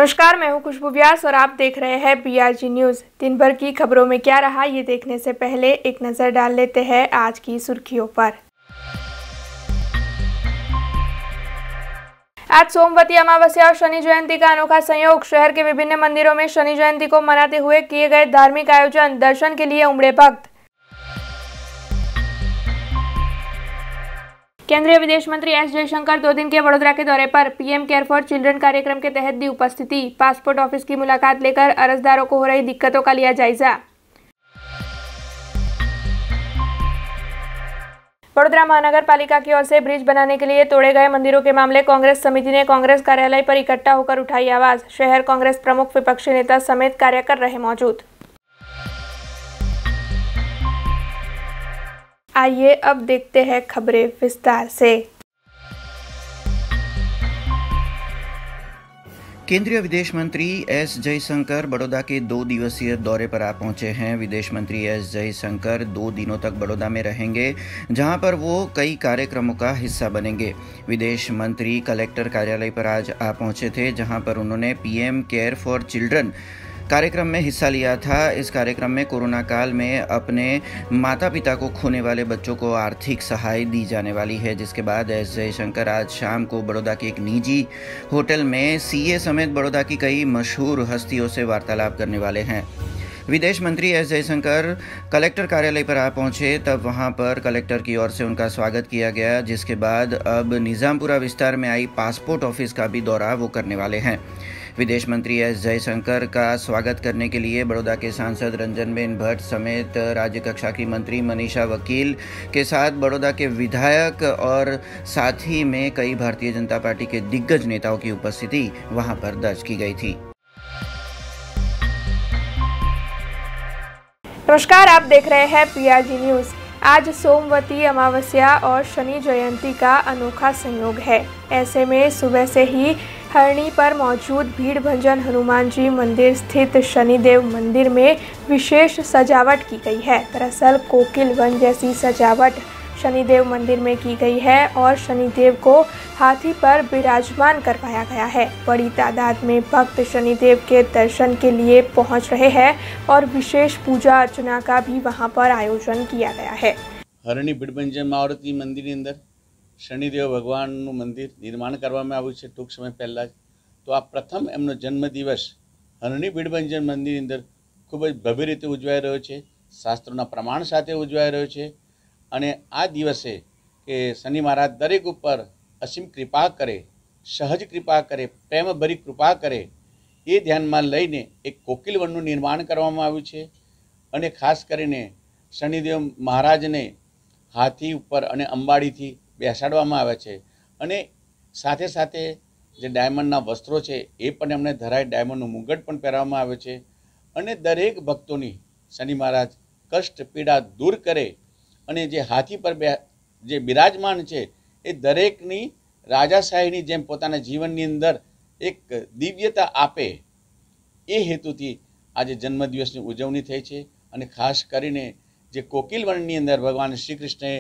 नमस्कार, मैं हूं खुशबू व्यास और आप देख रहे हैं BRG न्यूज। दिन भर की खबरों में क्या रहा, ये देखने से पहले एक नजर डाल लेते हैं आज की सुर्खियों पर। आज सोमवती अमावस्या और शनि जयंती का अनोखा संयोग। शहर के विभिन्न मंदिरों में शनि जयंती को मनाते हुए किए गए धार्मिक आयोजन, दर्शन के लिए उमड़े भक्त। केंद्रीय विदेश मंत्री एस जयशंकर 2 दिन के वडोदरा के दौरे पर। पीएम केयर फॉर चिल्ड्रन कार्यक्रम के तहत दी उपस्थिति। पासपोर्ट ऑफिस की मुलाकात लेकर अर्जदारों को हो रही दिक्कतों का लिया जायजा। वडोदरा महानगर पालिका की ओर से ब्रिज बनाने के लिए तोड़े गए मंदिरों के मामले कांग्रेस समिति ने कांग्रेस कार्यालय पर इकट्ठा होकर उठाई आवाज। शहर कांग्रेस प्रमुख, विपक्षी नेता समेत कार्यकर रहे मौजूद। आइए अब देखते हैं खबरें विस्तार से। केंद्रीय विदेश मंत्री एस जयशंकर बड़ौदा के 2 दिवसीय दौरे पर आ पहुंचे हैं। विदेश मंत्री एस जयशंकर 2 दिनों तक बड़ौदा में रहेंगे, जहां पर वो कई कार्यक्रमों का हिस्सा बनेंगे। विदेश मंत्री कलेक्टर कार्यालय पर आज आ पहुंचे थे, जहां पर उन्होंने पीएम केयर फॉर चिल्ड्रन कार्यक्रम में हिस्सा लिया था। इस कार्यक्रम में कोरोना काल में अपने माता पिता को खोने वाले बच्चों को आर्थिक सहायता दी जाने वाली है, जिसके बाद एस जयशंकर आज शाम को बड़ौदा के एक निजी होटल में सीए समेत बड़ौदा की कई मशहूर हस्तियों से वार्तालाप करने वाले हैं। विदेश मंत्री एस जयशंकर कलेक्टर कार्यालय पर आ पहुंचे, तब वहां पर कलेक्टर की ओर से उनका स्वागत किया गया, जिसके बाद अब निजामपुरा विस्तार में आई पासपोर्ट ऑफिस का भी दौरा वो करने वाले हैं। विदेश मंत्री एस जयशंकर का स्वागत करने के लिए बड़ौदा के सांसद रंजनबेन भट्ट समेत राज्य कक्षा की मंत्री मनीषा वकील के साथ बड़ौदा के विधायक और साथ ही में कई भारतीय जनता पार्टी के दिग्गज नेताओं की उपस्थिति वहां पर दर्ज की गई थी। नमस्कार, आप देख रहे हैं BRG न्यूज। आज सोमवती अमावस्या और शनि जयंती का अनोखा संयोग है। ऐसे में सुबह से ही हरणी पर मौजूद भीड़ भंजन हनुमान जी मंदिर स्थित शनिदेव मंदिर में विशेष सजावट की गई है। दरअसल कोकिल वन जैसी सजावट शनिदेव मंदिर में की गई है और शनिदेव को हाथी पर विराजमान करवाया गया है। बड़ी तादाद में भक्त शनिदेव के दर्शन के लिए पहुंच रहे हैं और विशेष पूजा अर्चना का भी वहां पर आयोजन किया गया है। हरणी भीड़भंजन मारुति मंदिर अंदर शनिदेव भगवानનું મંદિર નિર્માણ કરવામાં આવ્યું છે ટૂંક સમય પહેલાં જ। તો આ પ્રથમ એમનો જન્મદિવસ હરણી ભીડભંજન મંદિર અંદર ખૂબ જ ભવ્ય રીતે ઉજવાઈ રહ્યો છે, શાસ્ત્રોના પ્રમાણ સાથે ઉજવાઈ રહ્યો છે। અને આ દિવસે કે શનિ મહારાજ દરેક ઉપર અસીમ કૃપા કરે, સહજ કૃપા કરે, પ્રેમભરી કૃપા કરે, એ ધ્યાનમાં લઈને એક કોકિલ વનનું નિર્માણ કરવામાં આવ્યું છે। અને ખાસ કરીને શનિદેવ મહારાજને હાથી ઉપર અને અંબાડીથી બેસાડવામાં આવે છે અને સાથે સાથે જે ડાયમંડના વસ્ત્રો છે એ પણ એમને ધરાય, ડાયમંડનું મુગટ પણ પહેરવામાં આવે છે અને દરેક ભક્તોની શનિ મહારાજ કષ્ટ પીડા દૂર કરે અને જે હાથી પર જે બિરાજમાન છે એ દરેકની રાજાશાહીની જેમ પોતાના જીવનની અંદર એક દિવ્યતા આપે, એ હેતુથી આજે જન્મદિવસની ઉજવણી થઈ છે। અને ખાસ કરીને જે કોકિલ વનની અંદર ભગવાન શ્રી કૃષ્ણએ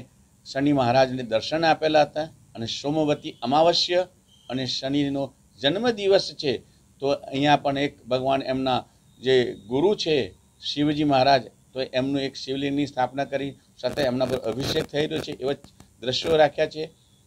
શનિ મહારાજને દર્શન આપેલા હતા અને સોમવતી અમાવસ્યા અને શનિનો જન્મદિવસ છે, તો અહીંયા પણ એક ભગવાન એમના જે ગુરુ છે શિવજી મહારાજ, તો એમનું એક શિવલિંગની સ્થાપના કરી સાથે એમના પર અભિષેક થઈ રહ્યો છે એવા દ્રશ્યો રાખ્યા છે।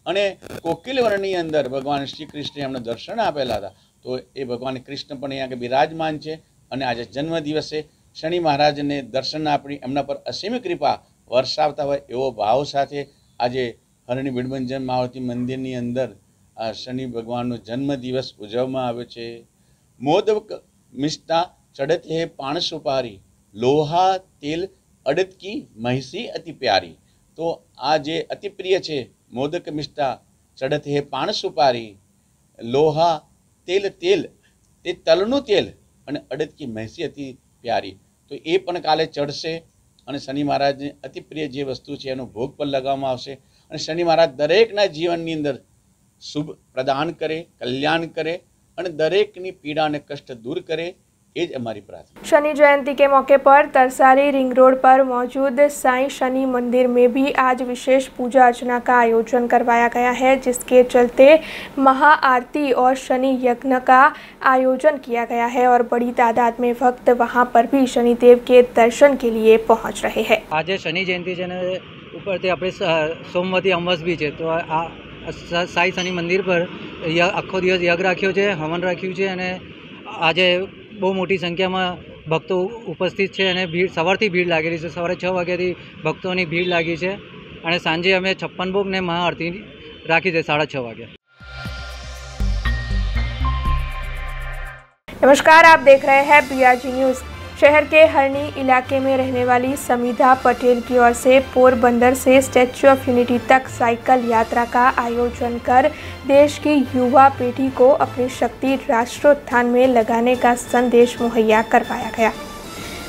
અને કોકિલ વનની અંદર ભગવાન શ્રી કૃષ્ણે એમને દર્શન આપેલા હતા, તો એ ભગવાન કૃષ્ણ પણ અહીંયા બિરાજમાન છે અને આજે જન્મદિવસે શનિ મહારાજને દર્શન આપી એમના પર અસીમ કૃપા વરસાવતા હોય એવો ભાવ સાથે આજે હરણી ભીડભંજન મારુતિ મંદિરની અંદર આ શનિ ભગવાનનો જન્મદિવસ ઉજવવામાં આવ્યો છે। મોદક મિષ્ટા ચડત હે પાણ સુપારી, લોહા તેલ અડદકી મહિષી અતિ પ્યારી। તો આ જે અતિ પ્રિય છે મોદક મિષ્ટા ચડત હે પાણ સુપારી, લોહા તેલ તેલ તે તલનું તેલ અને અડદકી મહિષી અતિ પ્યારી, તો એ પણ કાલે ચડશે અને શનિ મહારાજને અતિ પ્રિય જે વસ્તુ છે એનો ભોગ પર લગાવવામાં આવશે અને શનિ મહારાજ દરેકના જીવનની અંદર શુભ પ્રદાન કરે, કલ્યાણ કરે અને દરેકની પીડા અને કષ્ટ દૂર કરે, ये ज अमारी प्रार्थना। शनि जयंती के मौके पर तरसाली रिंग रोड पर मौजूद साईं शनि मंदिर में भी आज विशेष पूजा अर्चना का आयोजन करवाया गया है, जिसके चलते महाआरती और शनि यज्ञ का आयोजन किया गया है और बड़ी तादाद में भक्त वहां पर भी शनिदेव के दर्शन के लिए पहुंच रहे हैं। आज शनि जयंती है उपरથી આપણે સોમવતી અમાવસ બી છે, તો આ સાઈ શનિ મંદિર પર આખો દિવસ યજ્ઞ રાખ્યો છે, હવન રાખ્યું છે અને આજે બહુ મોટી સંખ્યામાં ભક્તો ઉપસ્થિત છે અને ભીડ સવારથી ભીડ લાગેલી છે। સવારે 6 વાગ્યાથી ભક્તોની ભીડ લાગી છે અને સાંજે અમે 56 ભોગ ને મહાઆરતી રાખી છે 6:30 વાગે। नमस्कार, आप देख रहे हैं बीआरजी न्यूज़। शहर के हरणी इलाके में रहने वाली समिधा पटेल की ओर से पोरबंदर से स्टैच्यू ऑफ यूनिटी तक साइकिल यात्रा का आयोजन कर देश की युवा पीढ़ी को अपनी शक्ति राष्ट्रोत्थान में लगाने का संदेश मुहैया करवाया गया।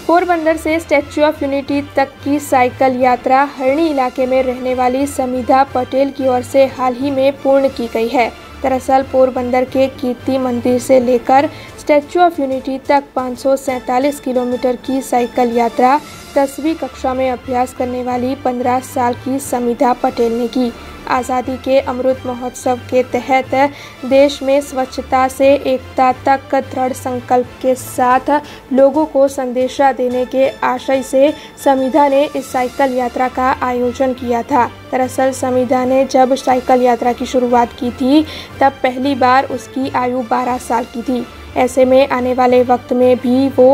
पोरबंदर से स्टैच्यू ऑफ यूनिटी तक की साइकिल यात्रा हरणी इलाके में रहने वाली समिधा पटेल की ओर से हाल ही में पूर्ण की गई है। दरअसल पोरबंदर के कीर्ति मंदिर से लेकर स्टैच्यू ऑफ यूनिटी तक 547 किलोमीटर की साइकिल यात्रा 10वीं कक्षा में अभ्यास करने वाली 15 साल की समिधा पटेल ने की। आज़ादी के अमृत महोत्सव के तहत देश में स्वच्छता से एकता तक दृढ़ संकल्प के साथ लोगों को संदेशा देने के आशय से समिधा ने इस साइकिल यात्रा का आयोजन किया था। दरअसल समिधा ने जब साइकिल यात्रा की शुरुआत की थी तब पहली बार उसकी आयु 12 साल की थी। ऐसे में आने वाले वक्त में भी वो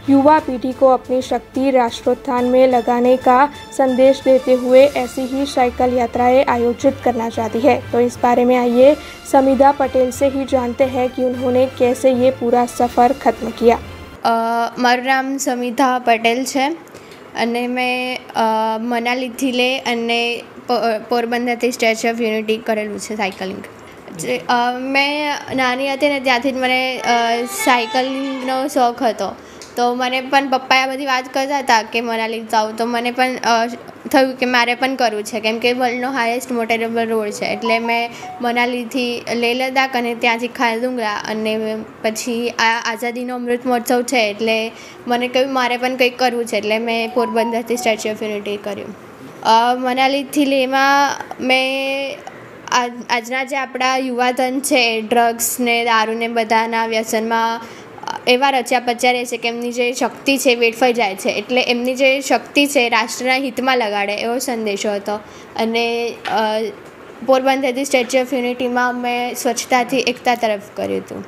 युवा पीढ़ी को अपनी शक्ति राष्ट्रोत्थान में लगाने का संदेश देते हुए ऐसी ही साइकिल यात्राएं आयोजित करना चाहती है। तो इस बारे में आइए समिधा पटेल से ही जानते हैं कि उन्होंने कैसे ये पूरा सफ़र ख़त्म किया। माરું नाम समिधा पटेल है અને મેં મનાલીથી લે અને પોરબંદરથી સ્ટેચ્યુ ઓફ યુનિટી કરેલું છે સાયકલિંગ। મેં નાની હતી ને ત્યાંથી જ મને સાયકલિંગનો શોખ હતો, તો મને પણ પપ્પાએ આ બધી વાત કરતા હતા કે મનાલી જાઉં, તો મને પણ થયું કે મારે પણ કરવું છે, કેમ કે વર્લ્ડનો હાઈએસ્ટ મોટરેબલ રોડ છે। એટલે મેં મનાલીથી લેહ લદ્દાખ અને ત્યાંથી ખારદુંગલા અને પછી આ આઝાદીનો અમૃત મહોત્સવ છે એટલે મને કહ્યું મારે પણ કંઈક કરવું છે, એટલે મેં પોરબંદરથી સ્ટેચ્યુ ઓફ યુનિટી કર્યું। મનાલીથી લેહમાં મેં આજના જે આપણા યુવાધન છે ડ્રગ્સ ને દારૂ ને બધાના વ્યસનમાં એવા રચ્યા પચ્યા રહે છે કે એમની જે શક્તિ છે વેડફાઈ જાય છે, એટલે એમની જે શક્તિ છે રાષ્ટ્રના હિતમાં લગાડે એવો સંદેશો હતો। અને પોરબંદરથી સ્ટેચ્યુ ઓફ યુનિટીમાં મેં સ્વચ્છતાથી એકતા તરફ કર્યું હતું।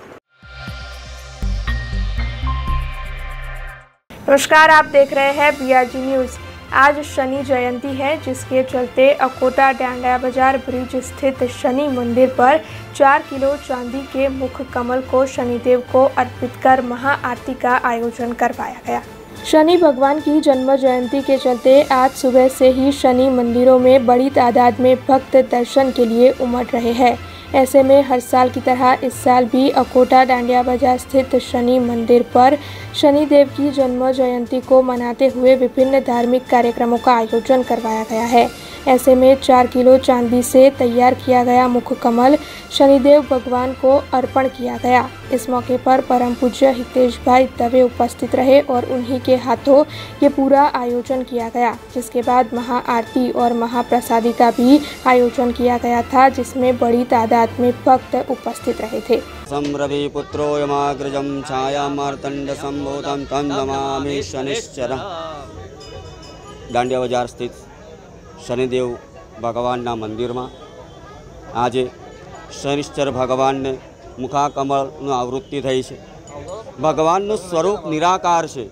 नमस्कार, आप देख रहे हैं बीआरजी न्यूज़। आज शनि जयंती है, जिसके चलते अकोटा डांडिया बाजार ब्रिज स्थित शनि मंदिर पर 4 किलो चांदी के मुख कमल को शनिदेव को अर्पित कर महाआरती का आयोजन करवाया गया। शनि भगवान की जन्म जयंती के चलते आज सुबह से ही शनि मंदिरों में बड़ी तादाद में भक्त दर्शन के लिए उमड़ रहे हैं। ऐसे में हर साल की तरह इस साल भी अकोटा डांडिया बाजार स्थित शनि मंदिर पर शनिदेव की जन्म जयंती को मनाते हुए विभिन्न धार्मिक कार्यक्रमों का आयोजन करवाया गया है। ऐसे में 4 किलो चांदी से तैयार किया गया मुख कमल शनिदेव भगवान को अर्पण किया गया। इस मौके पर परम पूज्य हितेश भाई दवे उपस्थित रहे और उन्हीं के हाथों ये पूरा आयोजन किया गया, जिसके बाद महाआरती और महाप्रसादी का भी आयोजन किया गया था, जिसमें बड़ी तादाद में भक्त उपस्थित रहे थे। संरवि पुत्रो यमाग्रजं छायामार्तंड संभूतं तं नमामि शनिश्चरः। दांडिया बाजार स्थित शनिदेव भगवानना मंदिરમાં આજે શનિશ્ચર ભગવાનને મુખાકમળનું આવૃત્તિ થઈ છે। ભગવાનનું સ્વરૂપ નિરાકાર છે,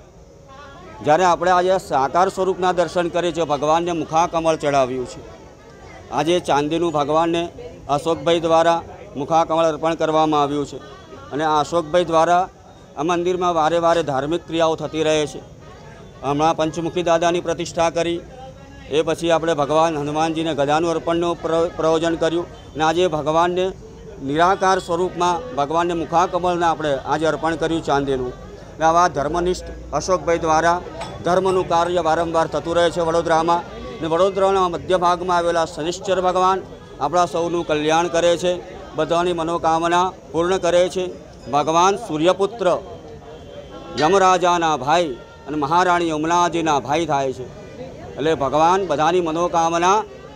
જ્યારે આપણે આજે સાકાર સ્વરૂપના દર્શન કરીએ છીએ ભગવાનને મુખાકમળ ચડાવ્યું છે। આજે ચાંદીનું ભગવાનને અશોકભાઈ દ્વારા મુખાકમળ અર્પણ કરવામાં આવ્યું છે અને આ અશોકભાઈ દ્વારા આ મંદિરમાં વારે વારે ધાર્મિક ક્રિયાઓ થતી રહે છે। હમણાં પંચમુખી દાદાની પ્રતિષ્ઠા કરી, એ પછી આપણે ભગવાન હનુમાનજીને ગદાનું અર્પણનું પ્રયોજન કર્યું અને આજે ભગવાનને નિરાકાર સ્વરૂપમાં ભગવાનને મુખાકમળને આપણે આજે અર્પણ કર્યું ચાંદીનું। આવા ધર્મનિષ્ઠ અશોકભાઈ દ્વારા ધર્મનું કાર્ય વારંવાર થતું રહે છે વડોદરામાં, અને વડોદરાના મધ્ય ભાગમાં આવેલા શનિશ્ચર ભગવાન આપણા સૌનું કલ્યાણ કરે છે, બધાની મનોકામના પૂર્ણ કરે છે। ભગવાન સૂર્યપુત્ર યમરાજાના ભાઈ અને મહારાણી યમુનાજીના ભાઈ થાય છે. એટલે ભગવાન બધાની મનોકામના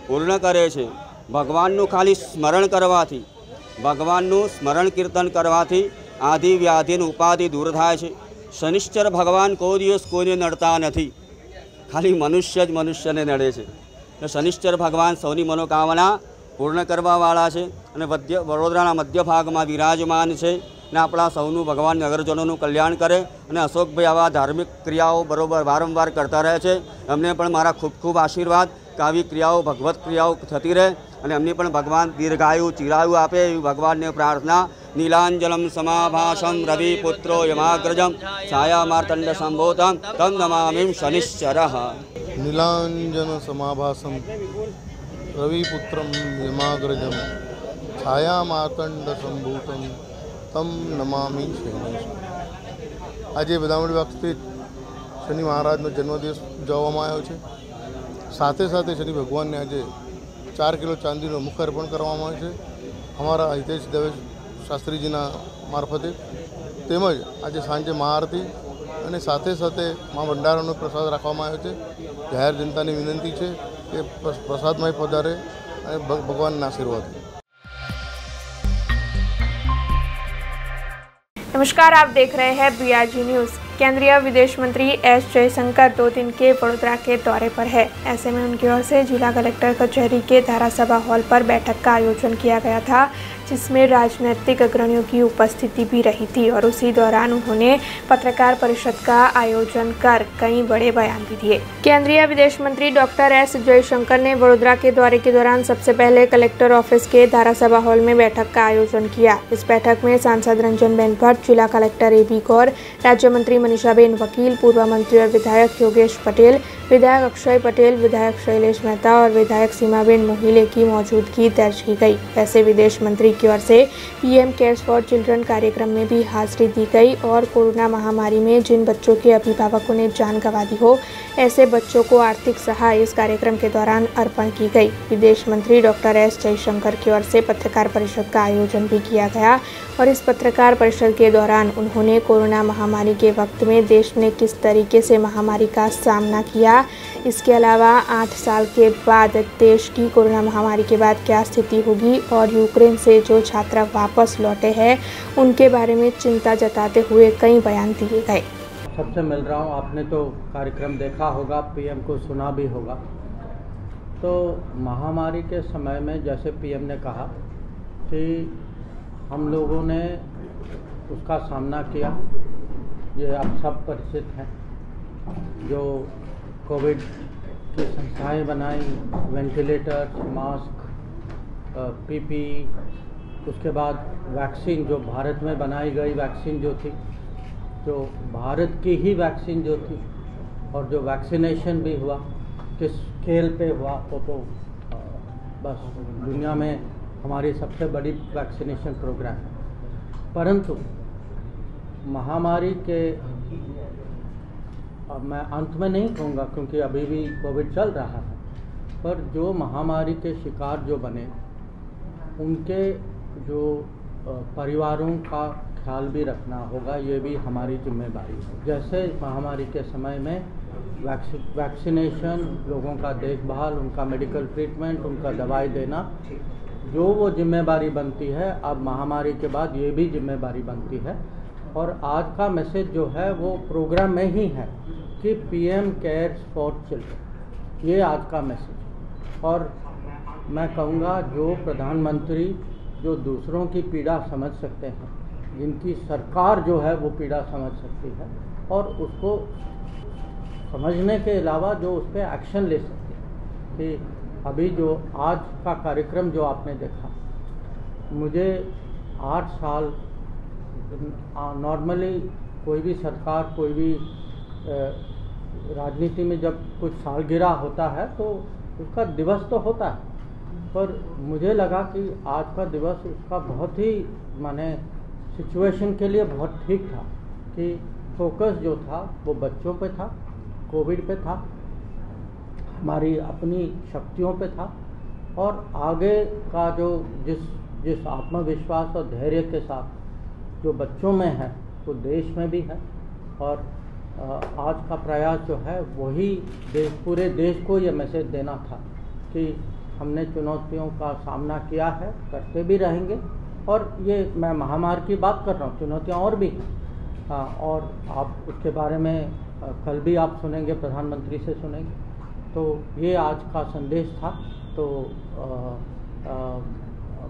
પૂર્ણ કરે છે. ભગવાનનું ખાલી સ્મરણ કરવાથી, ભગવાનનું સ્મરણ કીર્તન કરવાથી આદિ વ્યાધિની ઉપાધિ દૂર થાય છે. શનિશ્ચર ભગવાન કોઈ દિવસ કોઈને નડતા નથી, ખાલી મનુષ્ય જ મનુષ્યને નડે છે. એટલે શનિશ્ચર ભગવાન સૌની મનોકામના પૂર્ણ કરવાવાળા છે અને વડોદરાના મધ્ય ભાગમાં વિરાજમાન છે. ને આપણા સૌનું ભગવાન નગરજનોનું કલ્યાણ કરે. અને અશોકભાઈ આવા ધાર્મિક ક્રિયાઓ બરોબર વારંવાર કરતા રહે છે. એમને પણ મારા ખૂબ ખૂબ આશીર્વાદ કે આવી ક્રિયાઓ ભગવત ક્રિયાઓ થતી રહે અને એમની પણ ભગવાન દીર્ઘાયુ ચિરાયુ આપે એવી ભગવાનને પ્રાર્થના. નીલાંજલમ સમાભાસમ રવિપુત્રો યમાગ્રજમ છાયામાર્તંડ સંભોતમ તમ નમામિ શનિશ્ચરઃ. નીલાંજન સમાભાસમ રવિપુત્રમ યમાગ્રજમ છાયામાર્તંડ સંભૂતમ તમ નમામિ શનિશ્ચરઃ. આજે બદામડી બાગ સ્થિત શનિ મહારાજનો જન્મદિવસ ઉજવવામાં આવ્યો છે. સાથે સાથે શનિ ભગવાનને આજે 4 કિલો ચાંદીનો મુખ અર્પણ કરવામાં આવે છે અમારા હિતેશ દવે શાસ્ત્રીજીના મારફતે. તેમજ આજે સાંજે મહાઆરતી અને સાથે સાથે મા ભંડારાનો પ્રસાદ રાખવામાં આવ્યો છે. જાહેર જનતાની વિનંતી છે કે પ્રસાદમાં પધારે અને ભગવાનના આશીર્વાદ. नमस्कार, आप देख रहे हैं BRG न्यूज़। केंद्रीय विदेश मंत्री एस जयशंकर 2 दिन के बड़ोदरा के दौरे पर है। ऐसे में उनकी ओर से जिला कलेक्टर कचहरी के धारासभा हॉल पर बैठक का आयोजन किया गया था, जिसमें राजनीतिक अग्रणियों की उपस्थिति भी रही थी और उसी दौरान उन्होंने पत्रकार परिषद का आयोजन कर कई बड़े बयान भी दिए। केंद्रीय विदेश मंत्री डॉक्टर एस जयशंकर ने बड़ोदरा के दौरे के दौरान सबसे पहले कलेक्टर ऑफिस के धारासभा हॉल में बैठक का आयोजन किया। इस बैठक में सांसद रंजनबेन भट्ट, जिला कलेक्टर AB गौर, राज्य मंत्री मनीषाबेन वकील, पूर्व मंत्री और विधायक योगेश पटेल, विधायक अक्षय पटेल, विधायक शैलेश मेहता और विधायक सीमाबेन मोहिले की मौजूदगी दर्ज की गई। वैसे विदेश मंत्री की ओर से PM केयर्स फॉर चिल्ड्रन कार्यक्रम में भी हाजिरी दी गई और कोरोना महामारी में जिन बच्चों के अभिभावकों ने जान गंवा दी हो, ऐसे बच्चों को आर्थिक सहायता इस कार्यक्रम के दौरान अर्पण की गई। विदेश मंत्री डॉक्टर एस जयशंकर की ओर से पत्रकार परिषद का आयोजन भी किया गया और इस पत्रकार परिषद के दौरान उन्होंने कोरोना महामारी के वक्त में देश ने किस तरीके से महामारी का सामना किया, इसके अलावा 8 साल के बाद देश की कोरोना महामारी के बाद क्या स्थिति होगी और यूक्रेन से जो छात्र वापस लौटे हैं उनके बारे में चिंता जताते हुए कई बयान दिए गए। सबसे मिल रहा हूँ, आपने तो कार्यक्रम देखा होगा, PM को सुना भी होगा। तो महामारी के समय में जैसे PM ने कहा कि हम लोगों ने उसका सामना किया, ये आप सब परिचित हैं। जो कोविड की संस्थाएं बनाई, वेंटिलेटर, मास्क, PPE, उसके बाद वैक्सीन जो भारत में बनाई गई वैक्सीन जो थी, जो भारत की ही वैक्सीन जो थी, और जो वैक्सीनेशन भी हुआ, किस स्केल पे हुआ वो तो बस दुनिया में हमारी सबसे बड़ी वैक्सीनेशन प्रोग्राम है। परंतु महामारी के, अब मैं अंत में नहीं कहूँगा क्योंकि अभी भी कोविड चल रहा है, पर जो महामारी के शिकार जो बने उनके जो परिवारों का ख्याल भी रखना होगा, ये भी हमारी जिम्मेदारी है। जैसे महामारी के समय में वैक्सीनेशन, लोगों का देखभाल, उनका मेडिकल ट्रीटमेंट, उनका दवाई देना, जो वो जिम्मेदारी बनती है, अब महामारी के बाद ये भी जिम्मेदारी बनती है। और आज का मैसेज जो है वो प्रोग्राम में ही है कि PM केयर्स फॉर चिल्ड्रन, ये आज का मैसेज। और मैं कहूँगा जो प्रधानमंत्री जो दूसरों की पीड़ा समझ सकते हैं, जिनकी सरकार जो है वो पीड़ा समझ सकती है और उसको समझने के अलावा जो उस पर एक्शन ले सकती है, कि अभी जो आज का कार्यक्रम जो आपने देखा, मुझे 8 साल नॉर्मली कोई भी सरकार, कोई भी राजनीति में जब कुछ सालगिरह होता है तो उसका दिवस तो होता है, पर मुझे लगा कि आज का दिवस उसका बहुत ही माने सिचुएशन के लिए बहुत ठीक था, कि फोकस जो था वो बच्चों पे था, कोविड पे था, हमारी अपनी शक्तियों पे था, और आगे का जो जिस आत्मविश्वास और धैर्य के साथ जो बच्चों में है वो देश में भी है। और आज का प्रयास जो है वही पूरे देश को ये मैसेज देना था कि हमने चुनौतियों का सामना किया है, करते भी रहेंगे। और ये मैं महामारी की बात कर रहा हूँ, चुनौतियाँ और भी हैं। और आप उसके बारे में कल भी आप सुनेंगे, प्रधानमंत्री से सुनेंगे। तो ये आज का संदेश था। तो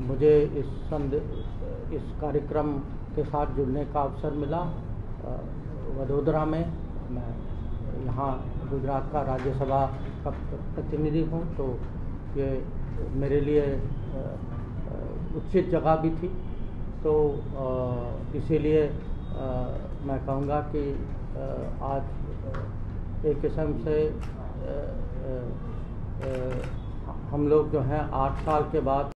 मुझे इस कार्यक्रम के साथ जुड़ने का अवसर मिला वडोदरा में। मैं यहाँ गुजरात का राज्यसभा का प्रतिनिधि हूँ, तो ये मेरे लिए उचित जगह भी थी। तो इसीलिए मैं कहूँगा कि आज एक किस्म से हम लोग जो हैं 8 साल के बाद।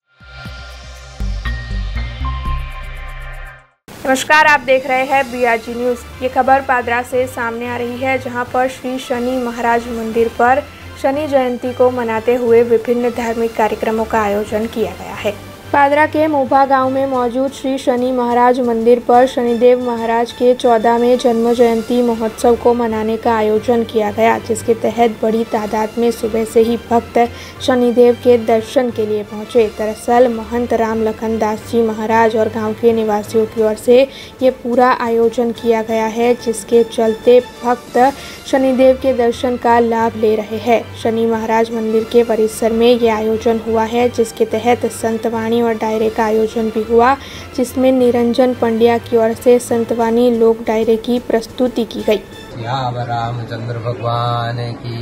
नमस्कार, आप देख रहे हैं BRG न्यूज़। ये खबर पादरा से सामने आ रही है, जहां पर श्री शनि महाराज मंदिर पर शनि जयंती को मनाते हुए विभिन्न धार्मिक कार्यक्रमों का आयोजन किया गया है। पादरा के मोभा गांव में मौजूद श्री शनि महाराज मंदिर पर शनिदेव महाराज के 14वें जन्म जयंती महोत्सव को मनाने का आयोजन किया गया, जिसके तहत बड़ी तादाद में सुबह से ही भक्त शनिदेव के दर्शन के लिए पहुंचे। दरअसल महंत राम लखन दास जी महाराज और गांव के निवासियों की ओर से ये पूरा आयोजन किया गया है, जिसके चलते भक्त शनिदेव के दर्शन का लाभ ले रहे हैं। शनि महाराज मंदिर के परिसर में ये आयोजन हुआ है, जिसके तहत संतवाणी और डायरे का आयोजन भी हुआ, जिसमें निरंजन पंड्या की ओर से संतवाणी लोक डायरे की प्रस्तुति की गई। रामचंद्र भगवान की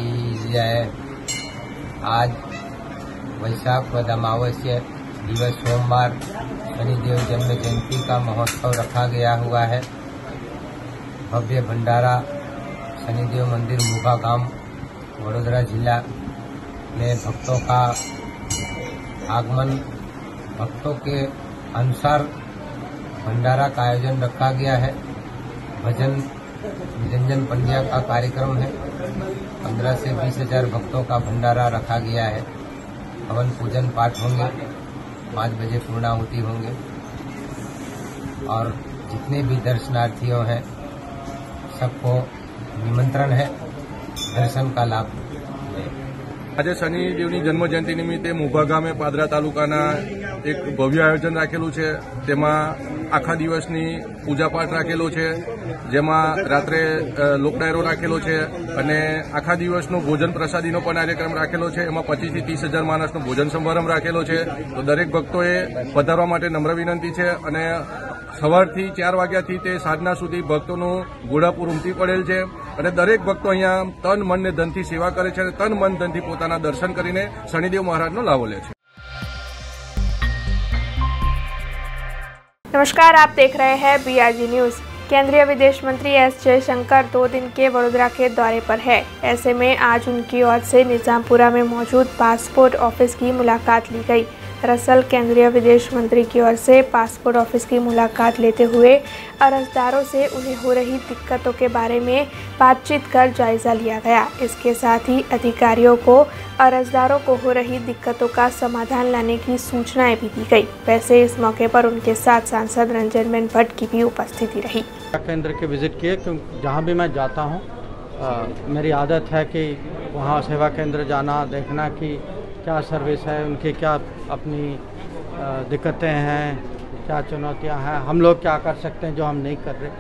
जय। आज वैशाख वद अमावस्या दिवस सोमवार शनिदेव जन्म जयंती का महोत्सव रखा गया हुआ है। भव्य भंडारा शनिदेव मंदिर मोभा गांव वडोदरा जिला में भक्तों का आगमन, भक्तों के अनुसार भंडारा का आयोजन रखा गया है। भजन निरंजन पंड्या का कार्यक्रम है। 15 से 20 हजार भक्तों का भंडारा रखा गया है। हवन पूजन पाठ होंगे, 5 बजे पूर्णाहुति होंगे और जितने भी दर्शनार्थियों हैं सबको निमंत्रण है, दर्शन का लाभ लें। આજે શનિદેવની જન્મજયંતિ નિમિત્તે મોભા ગામે પાદરા તાલુકાના એક ભવ્ય આયોજન રાખેલું છે। તેમાં આખા દિવસની પૂજાપાઠ રાખેલો છે, જેમાં રાત્રે લોકડાયરો રાખેલો છે અને આખા દિવસનો ભોજન પ્રસાદીનો પણ કાર્યક્રમ રાખેલો છે। એમાં 25 થી 30 હજાર માણસનો ભોજન સમારંભ રાખેલો છે। તો દરેક ભક્તોએ પધારવા માટે નમ્ર વિનંતી છે અને સવારથી 4 વાગ્યાથી તે સાંજના સુધી ભક્તોનું ઘોડાપુર ઉમટી પડેલ છે અને દરેક ભક્તો અહીંયા તન મન ને ધનથી સેવા કરે છે અને તન મન ધનથી પોતાના દર્શન કરીને શનિદેવ મહારાજનો લાભો લે છે। नमस्कार, आप देख रहे हैं BRG न्यूज़। केंद्रीय विदेश मंत्री एस जयशंकर 2 दिन के वडोदरा के दौरे पर है। ऐसे में आज उनकी ओर से निजामपुरा में मौजूद पासपोर्ट ऑफिस की मुलाकात ली गई। दरअसल केंद्रीय विदेश मंत्री की ओर से पासपोर्ट ऑफिस की मुलाकात लेते हुए अर्जदारों से उन्हें हो रही दिक्कतों के बारे में बातचीत कर जायजा लिया गया। इसके साथ ही अधिकारियों को अर्जदारों को हो रही दिक्कतों का समाधान लाने की सूचनाएं भी दी गई। वैसे इस मौके पर उनके साथ सांसद रंजनबेन भट्ट की भी उपस्थिति रही। केंद्र के विजिट किए, क्योंकि जहाँ भी मैं जाता हूँ मेरी आदत है कि वहाँ सेवा केंद्र जाना, देखना कि क्या सर्विस है, उनकी क्या अपनी दिक्कतें हैं, क्या चुनौतियां हैं, हम लोग क्या कर सकते हैं जो हम नहीं कर रहे।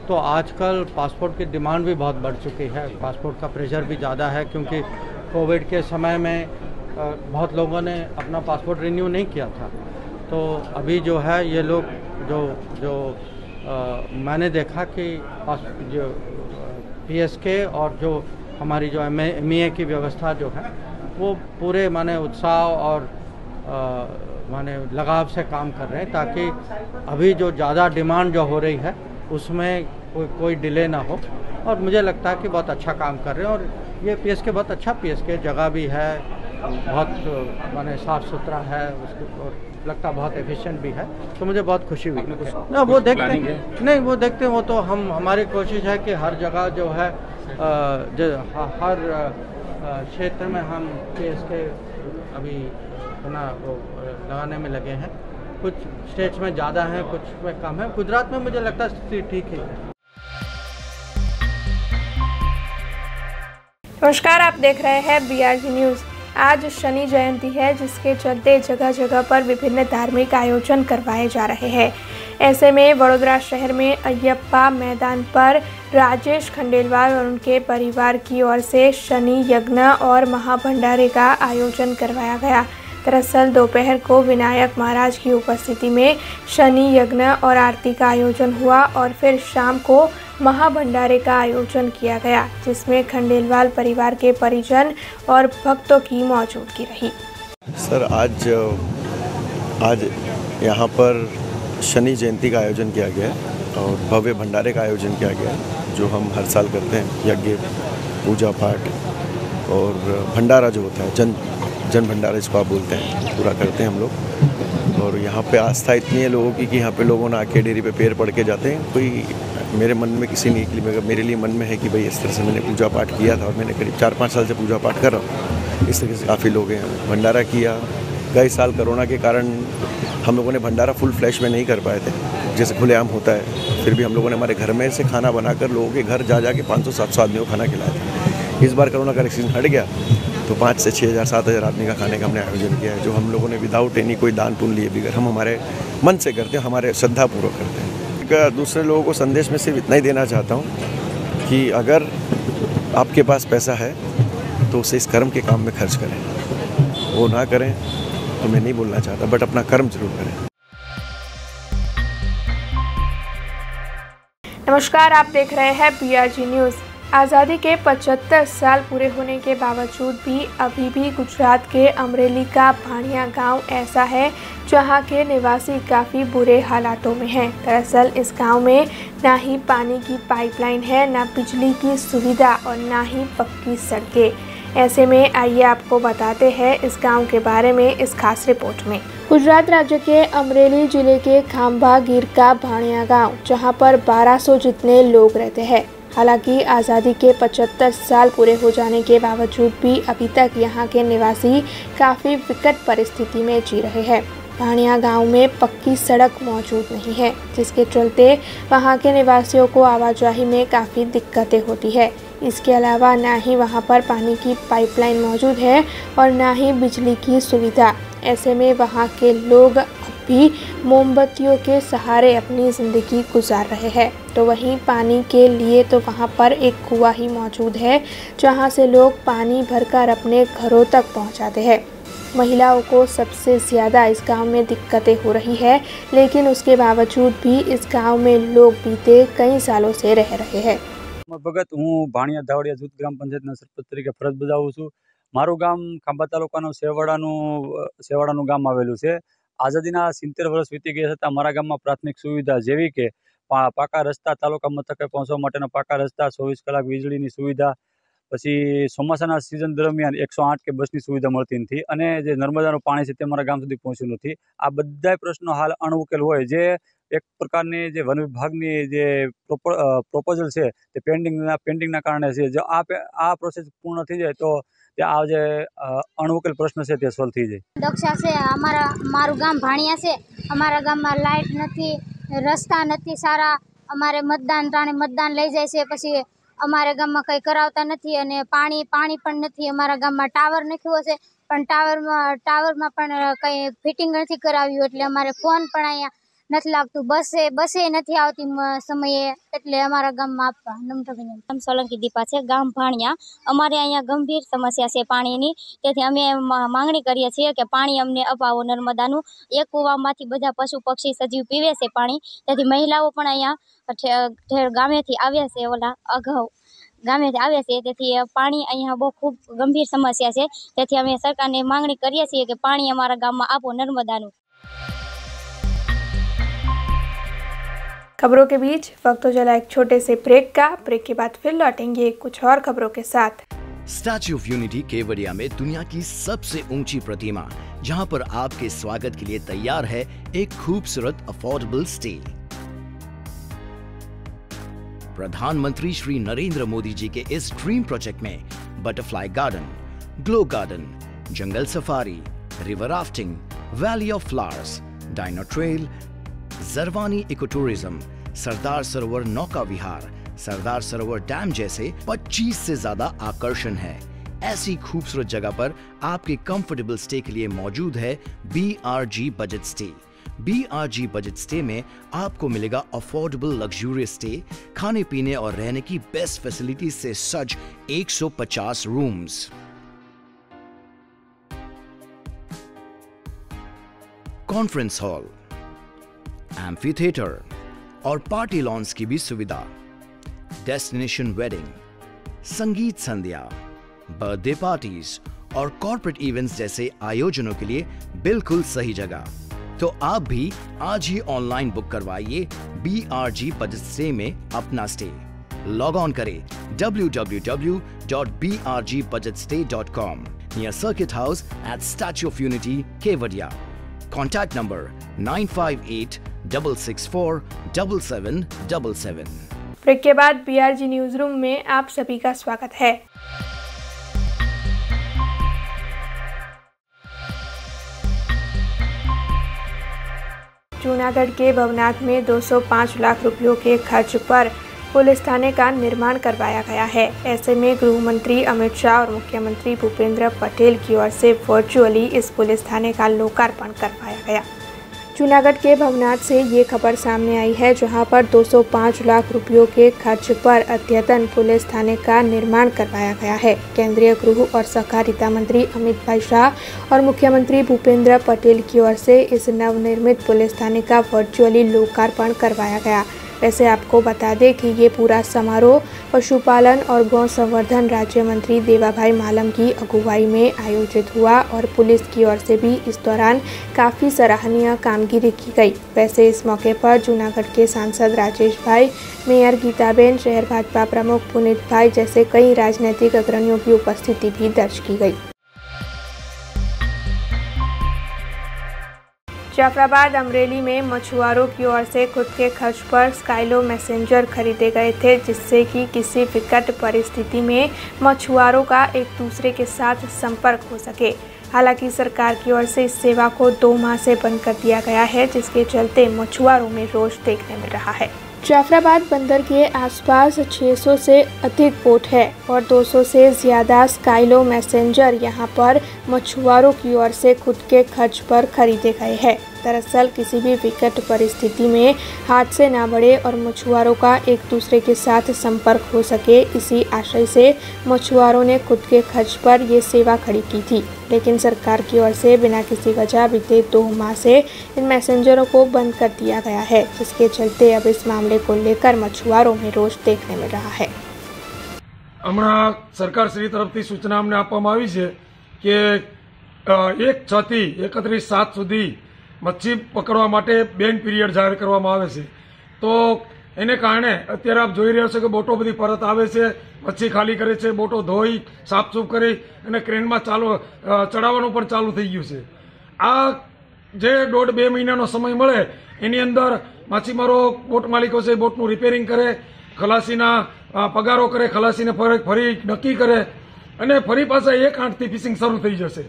तो आजकल पासपोर्ट की डिमांड भी बहुत बढ़ चुकी है, पासपोर्ट का प्रेशर भी ज़्यादा है, क्योंकि कोविड के समय में बहुत लोगों ने अपना पासपोर्ट रिन्यू नहीं किया था। तो अभी जो है ये लोग जो मैंने देखा कि जो PSK और जो हमारी जो MEA की व्यवस्था जो है वो पूरे माने उत्साह और माने लगाव से काम कर रहे हैं, ताकि अभी जो ज़्यादा डिमांड जो हो रही है उसमें कोई डिले ना हो। और मुझे लगता है कि बहुत अच्छा काम कर रहे हैं। और ये PSK बहुत अच्छा PSK जगह भी है, बहुत माने साफ़ सुथरा है उसको, और लगता बहुत एफिशिएंट भी है। तो मुझे बहुत खुशी हुई। ना वो देखते हैं, नहीं वो देखते हैं, वो तो हमारी कोशिश है कि हर जगह जो है हर क्षेत्र में हम PSK अभी ना वो लगाने में लगे हैं। कुछ स्टेट्स में ज़्यादा है, कुछ में कम है। गुजरात में मुझे लगता है स्थिति ठीक ही है। नमस्कार, आप देख रहे हैं BRG न्यूज़। आज शनि जयंती है, जिसके चलते जगह जगह पर विभिन्न धार्मिक आयोजन करवाए जा रहे हैं। ऐसे में वडोदरा शहर में अयप्पा मैदान पर राजेश खंडेलवाल और उनके परिवार की ओर से शनि यज्ञ और महाभंडारे का आयोजन करवाया गया। दरअसल दोपहर को विनायक महाराज की उपस्थिति में शनि यज्ञ और आरती का आयोजन हुआ और फिर शाम को महाभंडारे का आयोजन किया गया, जिसमें खंडेलवाल परिवार के परिजन और भक्तों की मौजूदगी रही। सर, आज यहाँ पर शनि जयंती का आयोजन किया गया है और भव्य भंडारे का आयोजन किया गया है, जो हम हर साल करते हैं। यज्ञ, पूजा पाठ और भंडारा जो होता है, जन भंडारा जिसको आप बोलते हैं, पूरा करते हैं हम लोग। और यहाँ पे आस्था इतनी है लोगों की कि यहाँ पे लोगों ने आके डेरी पे पैर पड़ के जाते हैं। कोई मेरे मन में किसी ने, मेरे लिए मन में है कि भाई इस तरह से मैंने पूजा पाठ किया था और मैंने करीब 4-5 साल से पूजा पाठ कर रहा हूँ। इस तरह से काफ़ी लोग हैं। भंडारा किया। कई साल कोरोना के कारण हम लोगों ने भंडारा फुल फ्लैश में नहीं कर पाए थे, जैसे खुलेआम होता है। फिर भी हम लोगों ने हमारे घर में से खाना बनाकर लोगों के घर जा के 500-700 आदमियों को खाना खिलाया था। इस बार कोरोना का रिस्ट्रिक्शन हट गया तो 5 से 6,000-7,000 आदमी का खाने का हमने आयोजन किया है, जो हम लोगों ने विदाउट एनी कोई दान पुण्य लिए बगैर हम हमारे मन से करते हैं, हमारे श्रद्धापूर्वक करते हैं। दूसरे लोगों को संदेश में सिर्फ इतना ही देना चाहता हूँ कि अगर आपके पास पैसा है तो उसे इस कर्म के काम में खर्च करें, वो ना करें तो मैं नहीं बोलना चाहता, बट अपना कर्म जरूर करें। नमस्कार, आप देख रहे हैं BRG न्यूज़। आज़ादी के 75 साल पूरे होने के बावजूद भी अभी भी गुजरात के अमरेली का भाणिया गांव ऐसा है जहां के निवासी काफ़ी बुरे हालातों में हैं। दरअसल इस गांव में ना ही पानी की पाइपलाइन है, ना बिजली की सुविधा और ना ही पक्की सड़कें। ऐसे में आइए आपको बताते हैं इस गांव के बारे में इस खास रिपोर्ट में। गुजरात राज्य के अमरेली जिले के खांभा गिर का भाणिया गाँव, जहाँ पर 1200 जितने लोग रहते हैं। हालांकि आज़ादी के 75 साल पूरे हो जाने के बावजूद भी अभी तक यहाँ के निवासी काफ़ी विकट परिस्थिति में जी रहे हैं। भाणिया गांव में पक्की सड़क मौजूद नहीं है, जिसके चलते वहाँ के निवासियों को आवाजाही में काफ़ी दिक्कतें होती है। इसके अलावा ना ही वहाँ पर पानी की पाइपलाइन मौजूद है और ना ही बिजली की सुविधा। ऐसे में वहाँ के लोग भी मोमबत्तियों के सहारे अपनी ज़िंदगी गुजार रहे हैं। तो वहीं पानी के लिए तो वहाँ पर एक कुआं ही मौजूद है, जहाँ से लोग पानी भरकर अपने घरों तक पहुँचाते हैं। महिलाओं को सबसे ज़्यादा इस गांव में दिक्कतें हो रही है, लेकिन उसके बावजूद भी इस गांव में लोग बीते कई सालों से रह रहे हैं। भगत हूँ भाणिया धावड़िया जूथ ग्राम पंचायत सरपंच तरीके फरज बजावुं छुं। मारू गाम खांभा तालुकाનું સેવાડાનું ગામ આવેલું છે। આઝાદીના 70 વર્ષ વીતી ગયા છતાં અમારા ગામમાં પ્રાથમિક સુવિધા જેવી કે પાકા રસ્તા, તાલુકા મથકે પહોંચવા માટેના પાકા રસ્તા, 24 કલાક વીજળીની સુવિધા, પછી ચોમાસાના સિઝન દરમિયાન 108 કે બસની સુવિધા મળતી નથી અને જે નર્મદાનું પાણી છે તે અમારા ગામ સુધી પહોંચ્યું નથી। આ બધાય પ્રશ્નો હાલ અણઉકેલ હોય, જે એક પ્રકારની જે વન વિભાગની જે પ્રોપોઝલ છે તે પેન્ડિંગના કારણે છે। જો આ પ્રોસેસ પૂર્ણ થઈ જાય તો આ જે અણઉકેલ પ્રશ્ન છે તે સોલ્વ થઈ જાય। દક્ષા છે, મારું ગામ ભાણિયા છે। અમારા ગામમાં લાઇટ નથી, રસ્તા નથી સારા। અમારે મતદાન ટાણે મતદાન લઈ જાય છે, પછી અમારા ગામમાં કંઈ કરાવતા નથી અને પાણી પણ નથી। અમારા ગામમાં ટાવર નાખ્યો છે, પણ ટાવરમાં પણ કંઈ ફિટિંગ નથી કરાવ્યું, એટલે અમારે ફોન પણ અહીંયા નથી લાગતું। બસે નથી આવતી સમયે, એટલે અમારા ગામમાં આપવા નમ્રતાબેન। નામ સોલંકી દીપા છે, ગામ ભાણિયા। અમારે અહીંયા ગંભીર સમસ્યા છે પાણીની, તેથી અમે માંગણી કરીએ છીએ કે પાણી અમને અપાવો નર્મદાનું। એક કૂવામાંથી બધા પશુ પક્ષી સજીવ પીવે છે પાણી, તેથી મહિલાઓ પણ અહીંયા ગામેથી આવ્યા છે, અગાઉ ગામેથી આવ્યા છે, તેથી પાણી અહીંયા બહુ ખૂબ ગંભીર સમસ્યા છે। તેથી અમે સરકારને માંગણી કરીએ છીએ કે પાણી અમારા ગામમાં આપો નર્મદાનું। खबरों के बीच वक्त तो चला एक छोटे से ब्रेक का। ब्रेक के बाद फिर लौटेंगे कुछ और खबरों के साथ। स्टैच्यू ऑफ यूनिटी केवड़िया में दुनिया की सबसे ऊंची प्रतिमा, जहां पर आपके स्वागत के लिए तैयार है एक खूबसूरत अफोर्डेबल स्टे। प्रधानमंत्री श्री नरेंद्र मोदी जी के इस ड्रीम प्रोजेक्ट में butterfly garden, glow garden, jungle safari, river rafting, valley of flowers, dino trail, Jarwani eco tourism, Sardar Sarovar नौका विहार, सरदार सरोवर डैम जैसे 25 से ज्यादा आकर्षण है। ऐसी खूबसूरत जगह पर आपके कंफर्टेबल स्टे के लिए मौजूद है BRG budget stay. BRG budget stay में आपको मिलेगा अफोर्डेबल लग्जूरियस स्टे, खाने पीने और रहने की बेस्ट फैसिलिटी से सज्ज 150 rooms, conference hall, amphi theatre और पार्टी लॉन्स की भी सुविधा, डेस्टिनेशन वेडिंग, संगीत संध्या, बर्थडे पार्टीज और कॉर्पोरेट इवेंट्स जैसे आयोजनों के लिए बिल्कुल सही जगह। तो आप भी आज ही ऑनलाइन बुक करवाइए BRG बजट स्टे में अपना स्टे। लॉग ऑन करें www.brgbudgetstay.com near circuit house at statue of unity, Kevadia. Contact number 9586647777। Break के बाद BRG न्यूज रूम में आप सभी का स्वागत है। जूनागढ़ के भवनाथ में 205 लाख रुपयों के खर्च पर पुलिस थाने का निर्माण करवाया गया है। ऐसे में गृह मंत्री अमित शाह और मुख्यमंत्री भूपेंद्र पटेल की ओर से वर्चुअली इस पुलिस थाने का लोकार्पण करवाया गया। जूनागढ़ के भवनाथ से ये खबर सामने आई है, जहां पर 205 लाख रुपयों के खर्च पर अद्यतन पुलिस थाने का निर्माण करवाया गया है। केंद्रीय गृह और सहकारिता मंत्री अमित भाई शाह और मुख्यमंत्री भूपेंद्र पटेल की ओर से इस नवनिर्मित पुलिस थाने का वर्चुअली लोकार्पण करवाया गया। वैसे आपको बता दें कि ये पूरा समारोह पशुपालन और गौ संवर्धन राज्य मंत्री देवाभाई मालम की अगुवाई में आयोजित हुआ और पुलिस की ओर से भी इस दौरान काफ़ी सराहनीय कामगिरी की गई। वैसे इस मौके पर जूनागढ़ के सांसद राजेश भाई, मेयर गीताबेन, शहर भाजपा प्रमुख पुनीत भाई जैसे कई राजनीतिक अग्रणियों की उपस्थिति भी दर्ज की गई। जाफराबाद अमरेली में मछुआरों की ओर से खुद के खर्च पर स्काइलो मैसेंजर खरीदे गए थे, जिससे कि किसी विकट परिस्थिति में मछुआरों का एक दूसरे के साथ संपर्क हो सके। हालांकि सरकार की ओर से इस सेवा को 2 माह से बंद कर दिया गया है, जिसके चलते मछुआरों में रोष देखने मिल रहा है। जाफराबाद बंदर के आसपास 600 से अधिक बोट है और 200 से ज़्यादा स्काइलो मैसेंजर यहां पर मछुआरों की ओर से खुद के खर्च पर खरीदे गए हैं। दरअसल किसी भी विकट परिस्थिति में हादसे न बढ़े और मछुआरों का एक दूसरे के साथ संपर्क हो सके, इसी आशय से मछुआरों ने खुद के खर्च पर ये सेवा खड़ी की थी। लेकिन सरकार की ओर से बिना किसी वजह बीते 2 माह से इन मैसेंजरों को बंद कर दिया गया है, जिसके चलते अब इस मामले को लेकर मछुआरों में रोष देखने मिल रहा है। हमारा सरकार श्री तरफ सूचना अमने आपवामां आवी छे के 1/6 થી 31/7 સુધી मच्छी पकड़वा माटे बेन पीरियड जाहिर करवामां आवे छे। तो एने कारणे अत्यारे आप जोई रह्या छो के बोटो बधी परत आवे छे, मच्छी खाली करे छे, बोटो धोई साफ सूफ करी अने क्रेનમાં चढ़ावવાનું पण चालू थई गयुं छे। आ जे 1.5-2 મહિનાનો समय मळे एनी अंदर माछीमारो बोट मालिको छे बोटनुं रिपेरिंग करे, खलासीना पगारो करे, खलासीने फरी नक्की करे अने फरी पाछा 1/8 થી फिशिंग शरू थई जशे।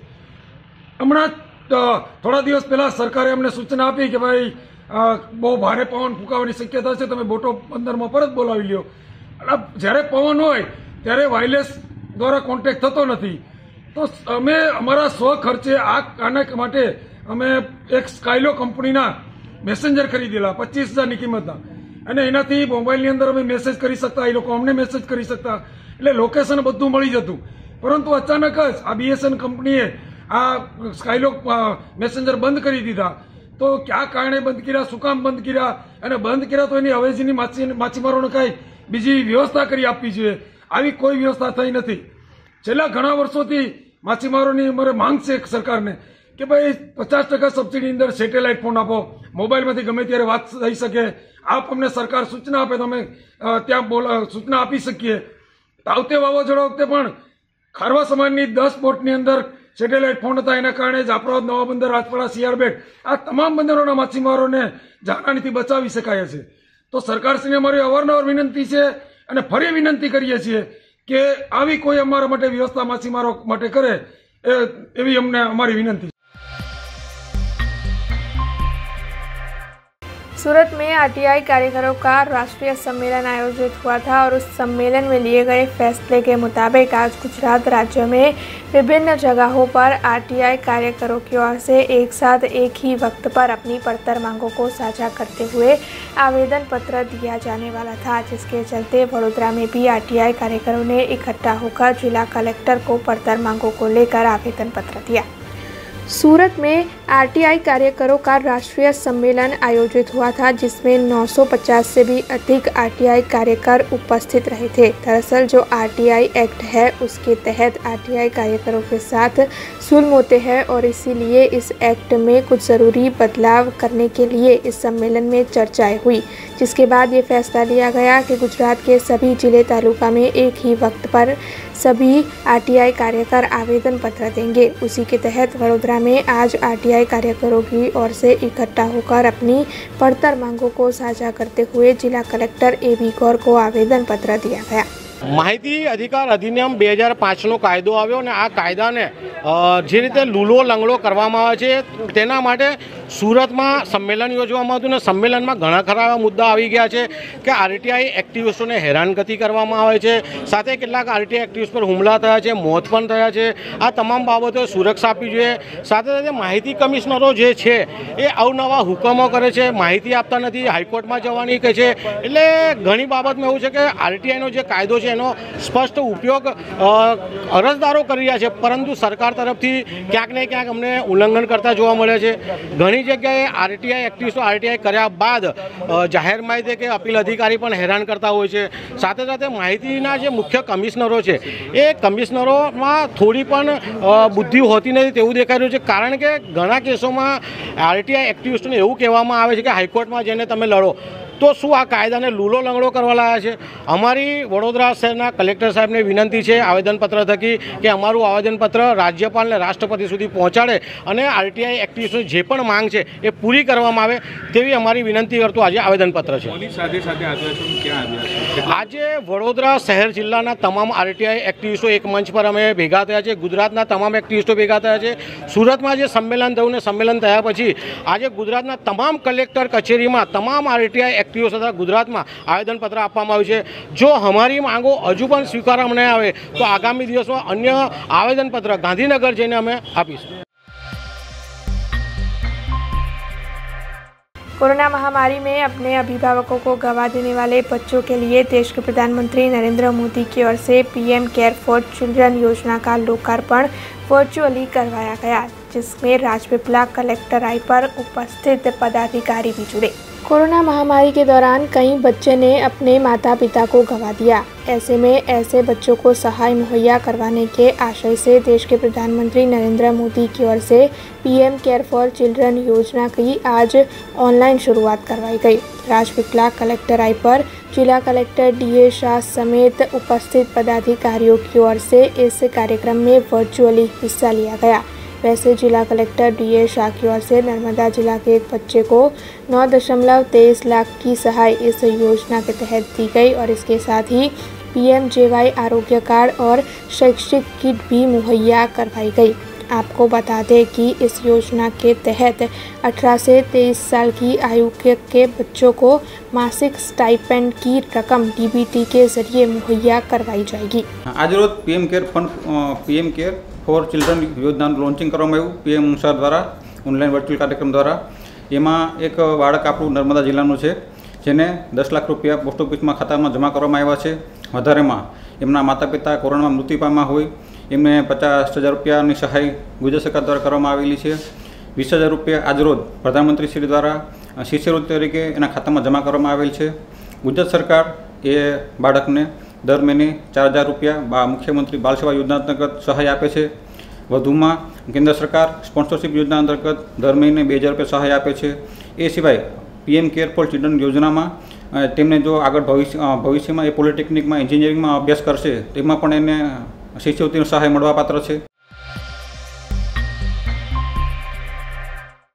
हमणां थोड़ा दिवस पहला सरकारे अमने सूचना आपी कि भाई बहु भारे पवन फूंकावानी शक्यता छे, तमे बोटो बंदरमां परत बोलावी ल्यो। ज्यारे पवन होय त्यारे वायरलेस द्वारा कॉन्टेक्ट थतो नथी, तो अमे अमारा स्वखर्चे आ आना माटे अमे एक स्काइलो कंपनीना मेसेंजर खरीदेला 25,000 ની કિંમતના અને એનાથી મોબાઈલની અંદર અમે મેસેજ કરી શકતા, એ લોકો અમને મેસેજ કરી શકતા, એટલે લોકેશન બધું મળી જતું। પરંતુ અચાનક જ આ BSN કંપનીએ आ स्काइलो मैसेंजर बंद करी दीधा। तो क्या कारणे बंद कर्या, शुं काम बंद कर्या अने बंद कर्या तो एनी अवेजीनी माछीमारोने कांई बीजी व्यवस्था करी आपवी जोईए। आवी कोई व्यवस्था थई नथी। छेल्ला घणा वर्षोथी माछीमारोनी अमारे मांग छे सरकारने के भाई 50% सब्सिडी अंदर सेटेलाइट फोन आपो, मोबाइलमांथी गमे त्यारे वात थई शके। आप अमने सरकार सूचना आपे तो अमे त्यां सूचना आपी शकीए। तावते वावाझोड़ा वखते पण खारवा समाजनी 10 बोटनी अंदर सेटेलाइट फोन था, एना कारणे जाफराबाद, नवा बंदर, રાજપરા, सियारबेट आ तमाम बंदरोना माछीमारोने जानहानीथी बचावी शकाय छे। तो सरकारश्रीने अमारी अवारनवार विनंती छे अने फरी विनंती करीए छीए के आवी कोई अमारा माटे व्यवस्था माछीमारो माटे करे, एवी अमने अमारी विनंती। सूरत में आरटीआई कारीगरों का राष्ट्रीय सम्मेलन आयोजित हुआ था और उस सम्मेलन में लिए गए फैसले के मुताबिक आज गुजरात राज्य में विभिन्न जगहों पर आरटीआई कारीगरों की ओर से एक साथ एक ही वक्त पर अपनी पड़तर मांगों को साझा करते हुए आवेदन पत्र दिया जाने वाला था, जिसके चलते वडोदरा में भी आरटीआई कारीगरों ने इकट्ठा होकर जिला कलेक्टर को पड़तर मांगों को लेकर आवेदन पत्र दिया। सूरत में आरटीआई कारीगरों का राष्ट्रीय सम्मेलन आयोजित हुआ था, जिसमें 950 से भी अधिक आरटीआई कारीगर उपस्थित रहे थे। दरअसल जो आरटीआई एक्ट है उसके तहत आरटीआई कारीगरों के साथ जुल्म होते हैं और इसीलिए इस एक्ट में कुछ ज़रूरी बदलाव करने के लिए इस सम्मेलन में चर्चाएं हुई, जिसके बाद ये फैसला लिया गया कि गुजरात के सभी जिले तालुका में एक ही वक्त पर सभी आरटीआई कारीगर आवेदन पत्र देंगे। उसी के तहत वडोदरा में आज आरटीआई कारीगरों की ओर से इकट्ठा होकर अपनी पड़तर मांगों को साझा करते हुए जिला कलेक्टर ए.बी. गौर को आवेदन पत्र दिया गया। माहिती अधिकार अधिनियम 2005 कायदो आव्यो ने आ कायदाने जे रीते लूलो लंगड़ो करवामां आवे छे तेना माटे सूरतमां सम्मेलन योजवामां हतुं ने सम्मेलनमां घणा खरा मुद्दा आवी गया छे के आरटीआई एक्टिविस्टोने हैरानगति करवामां आवे छे, साथे केटलाक आरटीआई एक्टिविस्ट पर हुमला थया छे, मौत पण थया छे। आ तमाम बाबतोए सुरक्षा आपवी जोईए। साथे साथे माहिती कमिशनरो जे छे ए अवनवा हुकमो करे छे, माहिती आपता नथी, हाईकोर्टमां जवानी कहे छे। एटले घणी बाबतमां एवुं छे के आरटीआईनो जे कायदो छे एनो स्पष्ट उपयोग अरजदारो करी रह्या छे, परंतु सरकार तरफथी क्यांक ने क्यांक अमने उल्लंघन करता जोवा मळे छे। घणी जग्याए आरटीआई एक्टिविस्टो आरटीआई कर्या बाद जाहेर माहिती के अपील अधिकारी पण हैरान करता होय छे। साथे साथे माहितीना जे मुख्य कमिशनरो छे ए कमिशनरोमां थोड़ी पण बुद्धि होती नहीं तेवुं देखाई रह्युं छे, कारण के घणा केसोमां आरटीआई एक्टिविस्टोने एवुं कहेवामां आवे छे के हाईकोर्टमां जईने तमे लड़ो तो शू आ कायदाने लूलो लंगड़ो करवा लाया है। अमारी वडोदरा शहरना कलेक्टर साहेब ने विनंती है आवेदनपत्र थकी कि अमारू आवेदनपत्र राज्यपाल ने राष्ट्रपति सुधी पहोंचाड़े अने आरटीआई एक्टिविस्टों जे पण मांग है ये पूरी करवामां आवे तेवी अमारी विनंती करतो आज आवेदनपत्र है। आज वडोदरा शहर जिल्लाना तमाम आरटीआई एक्टिविस्टो एक मंच पर अमे भेगा थया छे, गुजरातना तमाम एक्टिविस्टो भेगा थया छे। सूरतमां जे सम्मेलन थयुं ने सम्मेलन थया पछी आज गुजरातना तमाम कलेक्टर कचेरीमां तमाम आरटीआई एक्टिविस्ट तथा गुजरात में आवेदनपत्र आपवामां आव्युं छे। जो हमारी मांगो हजू पण स्वीकारवामां नहीं आवे तो आगामी दिवस में अन्य आवेदनपत्र गांधीनगर जईने अमे आपीशुं। कोरोना महामारी में अपने अभिभावकों को गंवा देने वाले बच्चों के लिए देश के प्रधानमंत्री नरेंद्र मोदी की ओर से पीएम केयर फॉर चिल्ड्रन योजना का लोकार्पण वर्चुअली करवाया गया, जिसमें राजपीपला कलेक्टर आई पर उपस्थित पदाधिकारी भी जुड़े। कोरोना महामारी के दौरान कई बच्चे ने अपने माता पिता को गंवा दिया। ऐसे में ऐसे बच्चों को सहाय मुहैया करवाने के आशय से देश के प्रधानमंत्री नरेंद्र मोदी की ओर से पीएम केयर फॉर चिल्ड्रन योजना की आज ऑनलाइन शुरुआत करवाई गई। राजपीपला कलेक्टर आई पर जिला कलेक्टर डी.ए. शाह समेत उपस्थित पदाधिकारियों की ओर से इस कार्यक्रम में वर्चुअली हिस्सा लिया गया। वैसे जिला कलेक्टर डी.ए. शाह की ओर से नर्मदा जिला के एक बच्चे को 9.23 लाख की सहाय इस योजना के तहत दी गई और इसके साथ ही पीएमजेवाई आरोग्य कार्ड और शैक्षिक किट भी मुहैया करवाई गई। आपको बता दें कि इस योजना के तहत 18 से 23 साल की आयु के बच्चों को मासिक स्टाइपेंड की रकम डीबीटी के जरिए मुहैया करवाई जाएगी। आज रोज पीएम केयर फॉर चिल्ड्रन योजना लॉन्चिंग करवामां आव्युं पीएम सर द्वारा ऑनलाइन वर्च्युअल कार्यक्रम द्वारा। एमां एक बाळक आपणुं नर्मदा जिल्लानुं छे जेने 10 लाख रुपया पोस्ट ऑफिसमां खातामां जमा करवामां आव्या छे। वधारेमां एमना माता पिता कोरोनामां मृत्यु पाम्या होय एमने 50,000 रुपयानी सहाय गुजरात सरकार द्वारा करवामां आवेली छे। 20,000 रुपया आज रोज प्रधानमंत्री श्री द्वारा शिष्यवृत्ति तरीके एना खातामां जमा करवामां आवेल छे। गुजरात सरकार ए बाळकने दर महीने 4,000 रुपया मुख्यमंत्री बाल सेवा योजना अंतर्गत सहाय आपे छे। वधुमां केंद्र सरकार स्पोन्सरशीप योजना अंतर्गत दर महीने 2,000 रुपया सहाय आपे छे। ए सिवाय पीएम केयर फॉर चिल्ड्रन योजनामां तेमने जो आगळ भविष्यमां ए पॉलिटेक्निकमां एंजीनियरिंगमां अभ्यास करशे तेमां पण एने शिष्यवृत्तिनो सहाय मळवापात्र छे।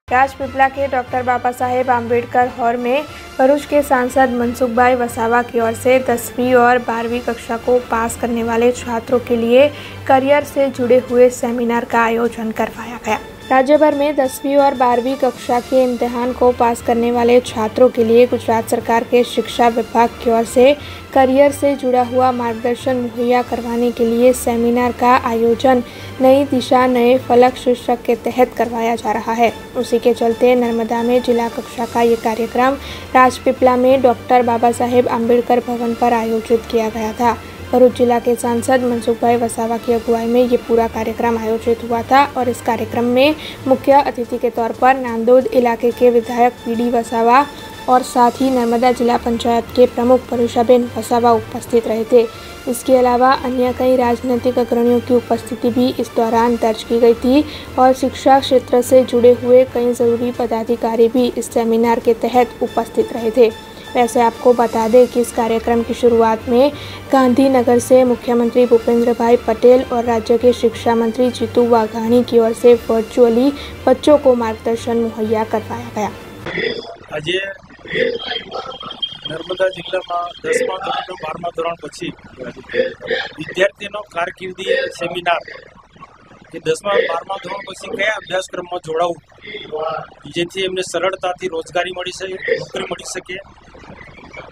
राजपीपला के डॉक्टर बाबा साहेब आम्बेडकर हॉल में भरूच के सांसद मनसुखभाई वसावा की ओर से 10वीं और 12वीं कक्षा को पास करने वाले छात्रों के लिए करियर से जुड़े हुए सेमिनार का आयोजन करवाया गया। राज्य भर में 10वीं और 12वीं कक्षा के इम्तिहान को पास करने वाले छात्रों के लिए गुजरात सरकार के शिक्षा विभाग की ओर से करियर से जुड़ा हुआ मार्गदर्शन मुहैया करवाने के लिए सेमिनार का आयोजन नई दिशा नए फलक शीर्षक के तहत करवाया जा रहा है। उसी के चलते नर्मदा में जिला कक्षा का ये कार्यक्रम राजपीपला में डॉक्टर बाबा साहेब आम्बेडकर भवन पर आयोजित किया गया था। भरूच जिला के सांसद मनसुखभाई वसावा की अगुवाई में ये पूरा कार्यक्रम आयोजित हुआ था और इस कार्यक्रम में मुख्य अतिथि के तौर पर नांदोद इलाके के विधायक पीडी वसावा और साथ ही नर्मदा जिला पंचायत के प्रमुख परुषाबेन वसावा उपस्थित रहे थे। इसके अलावा अन्य कई राजनीतिक अग्रणियों की उपस्थिति भी इस दौरान दर्ज की गई थी और शिक्षा क्षेत्र से जुड़े हुए कई जरूरी पदाधिकारी भी इस सेमिनार के तहत उपस्थित रहे थे। वैसे आपको बता दें कि इस कार्यक्रम की शुरुआत में गांधीनगर से मुख्यमंत्री भूपेंद्र भाई पटेल और राज्य के शिक्षा मंत्री जीतू वाघाणी की ओर से वर्चुअली बच्चों को मार्गदर्शन मुहैया करवाया गया। आज नर्मदा जिला में 10मा धोरण 12मा धोरण पछी विद्यार्थीओ कारकिर्दी सेमिनार कि 10मा 12मा धोरण पछी कया अभ्यासक्रम में जोड़ावुं जेथी एमने सरलताथी रोजगारी मळी सके, नौकरी मळी सके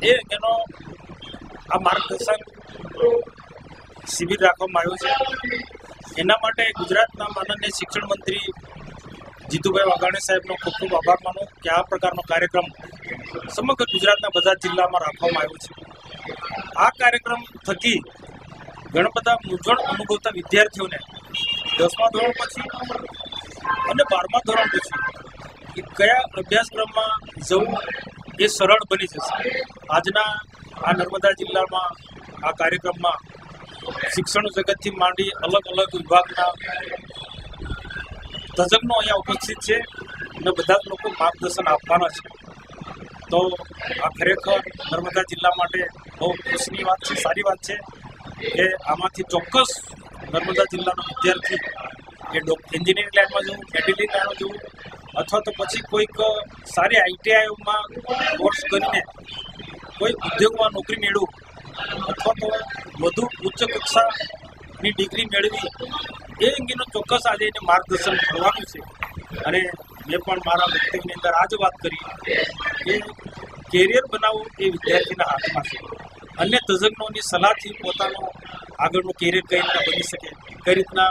ए अंगेनो आ मार्गदर्शन शिबिर राखवामां आव्यो छे। एना माटे गुजरातना माननीय शिक्षण मंत्री जीतूभाई वाघाणी साहेबनो खूब खूब आभार मानु कि आ प्रकारनो कार्यक्रम समग्र गुजरातना बधा जिल्लामां राखवामां आव्यो छे। आ कार्यक्रम थकी घणा बधा मूंझवण अनुभवता विद्यार्थीओने 10मा धोरण पछी अने 12मा धोरण पछी कया अभ्यासक्रममां जवुं ए सरळ बनी जशे। आजना आ नर्मदा जिल्लामां आ कार्यक्रममां शिक्षण जगतथी मांडी अलग अलग विभागना तज्ञों अहींया उपस्थित है ने बधा ज लोको मार्गदर्शन आपवाना छे। तो आ खरेखर नर्मदा जिल्ला माटे बहु खुशीनी वात छे, सारी वात छे के आमांथी चोक्कस नर्मदा जिल्लानो विद्यार्थी के एंजीनियरिंग लाइन में जवुं, मेडिकल लाइन में जवुं अथवा तो पछी कोईक सारी आईटीआई में कोर्स करीने कोई उद्योग में नौकरी मेळवुं अथवा तो वधु उच्च कक्षानी डिग्री मेळवी ए अंगेनो चोक्कस आज एने मार्गदर्शन करवानुं छे। अने मैं पण मारा वक्तव्यनी अंदर आज वात करी के केरियर बनाववुं ए विद्यार्थीना हाथमां छे। अन्य तज्ञोनी सलाहथी पोतानो आगळनो केरियर कई रीतना बनी शके, कई रीतना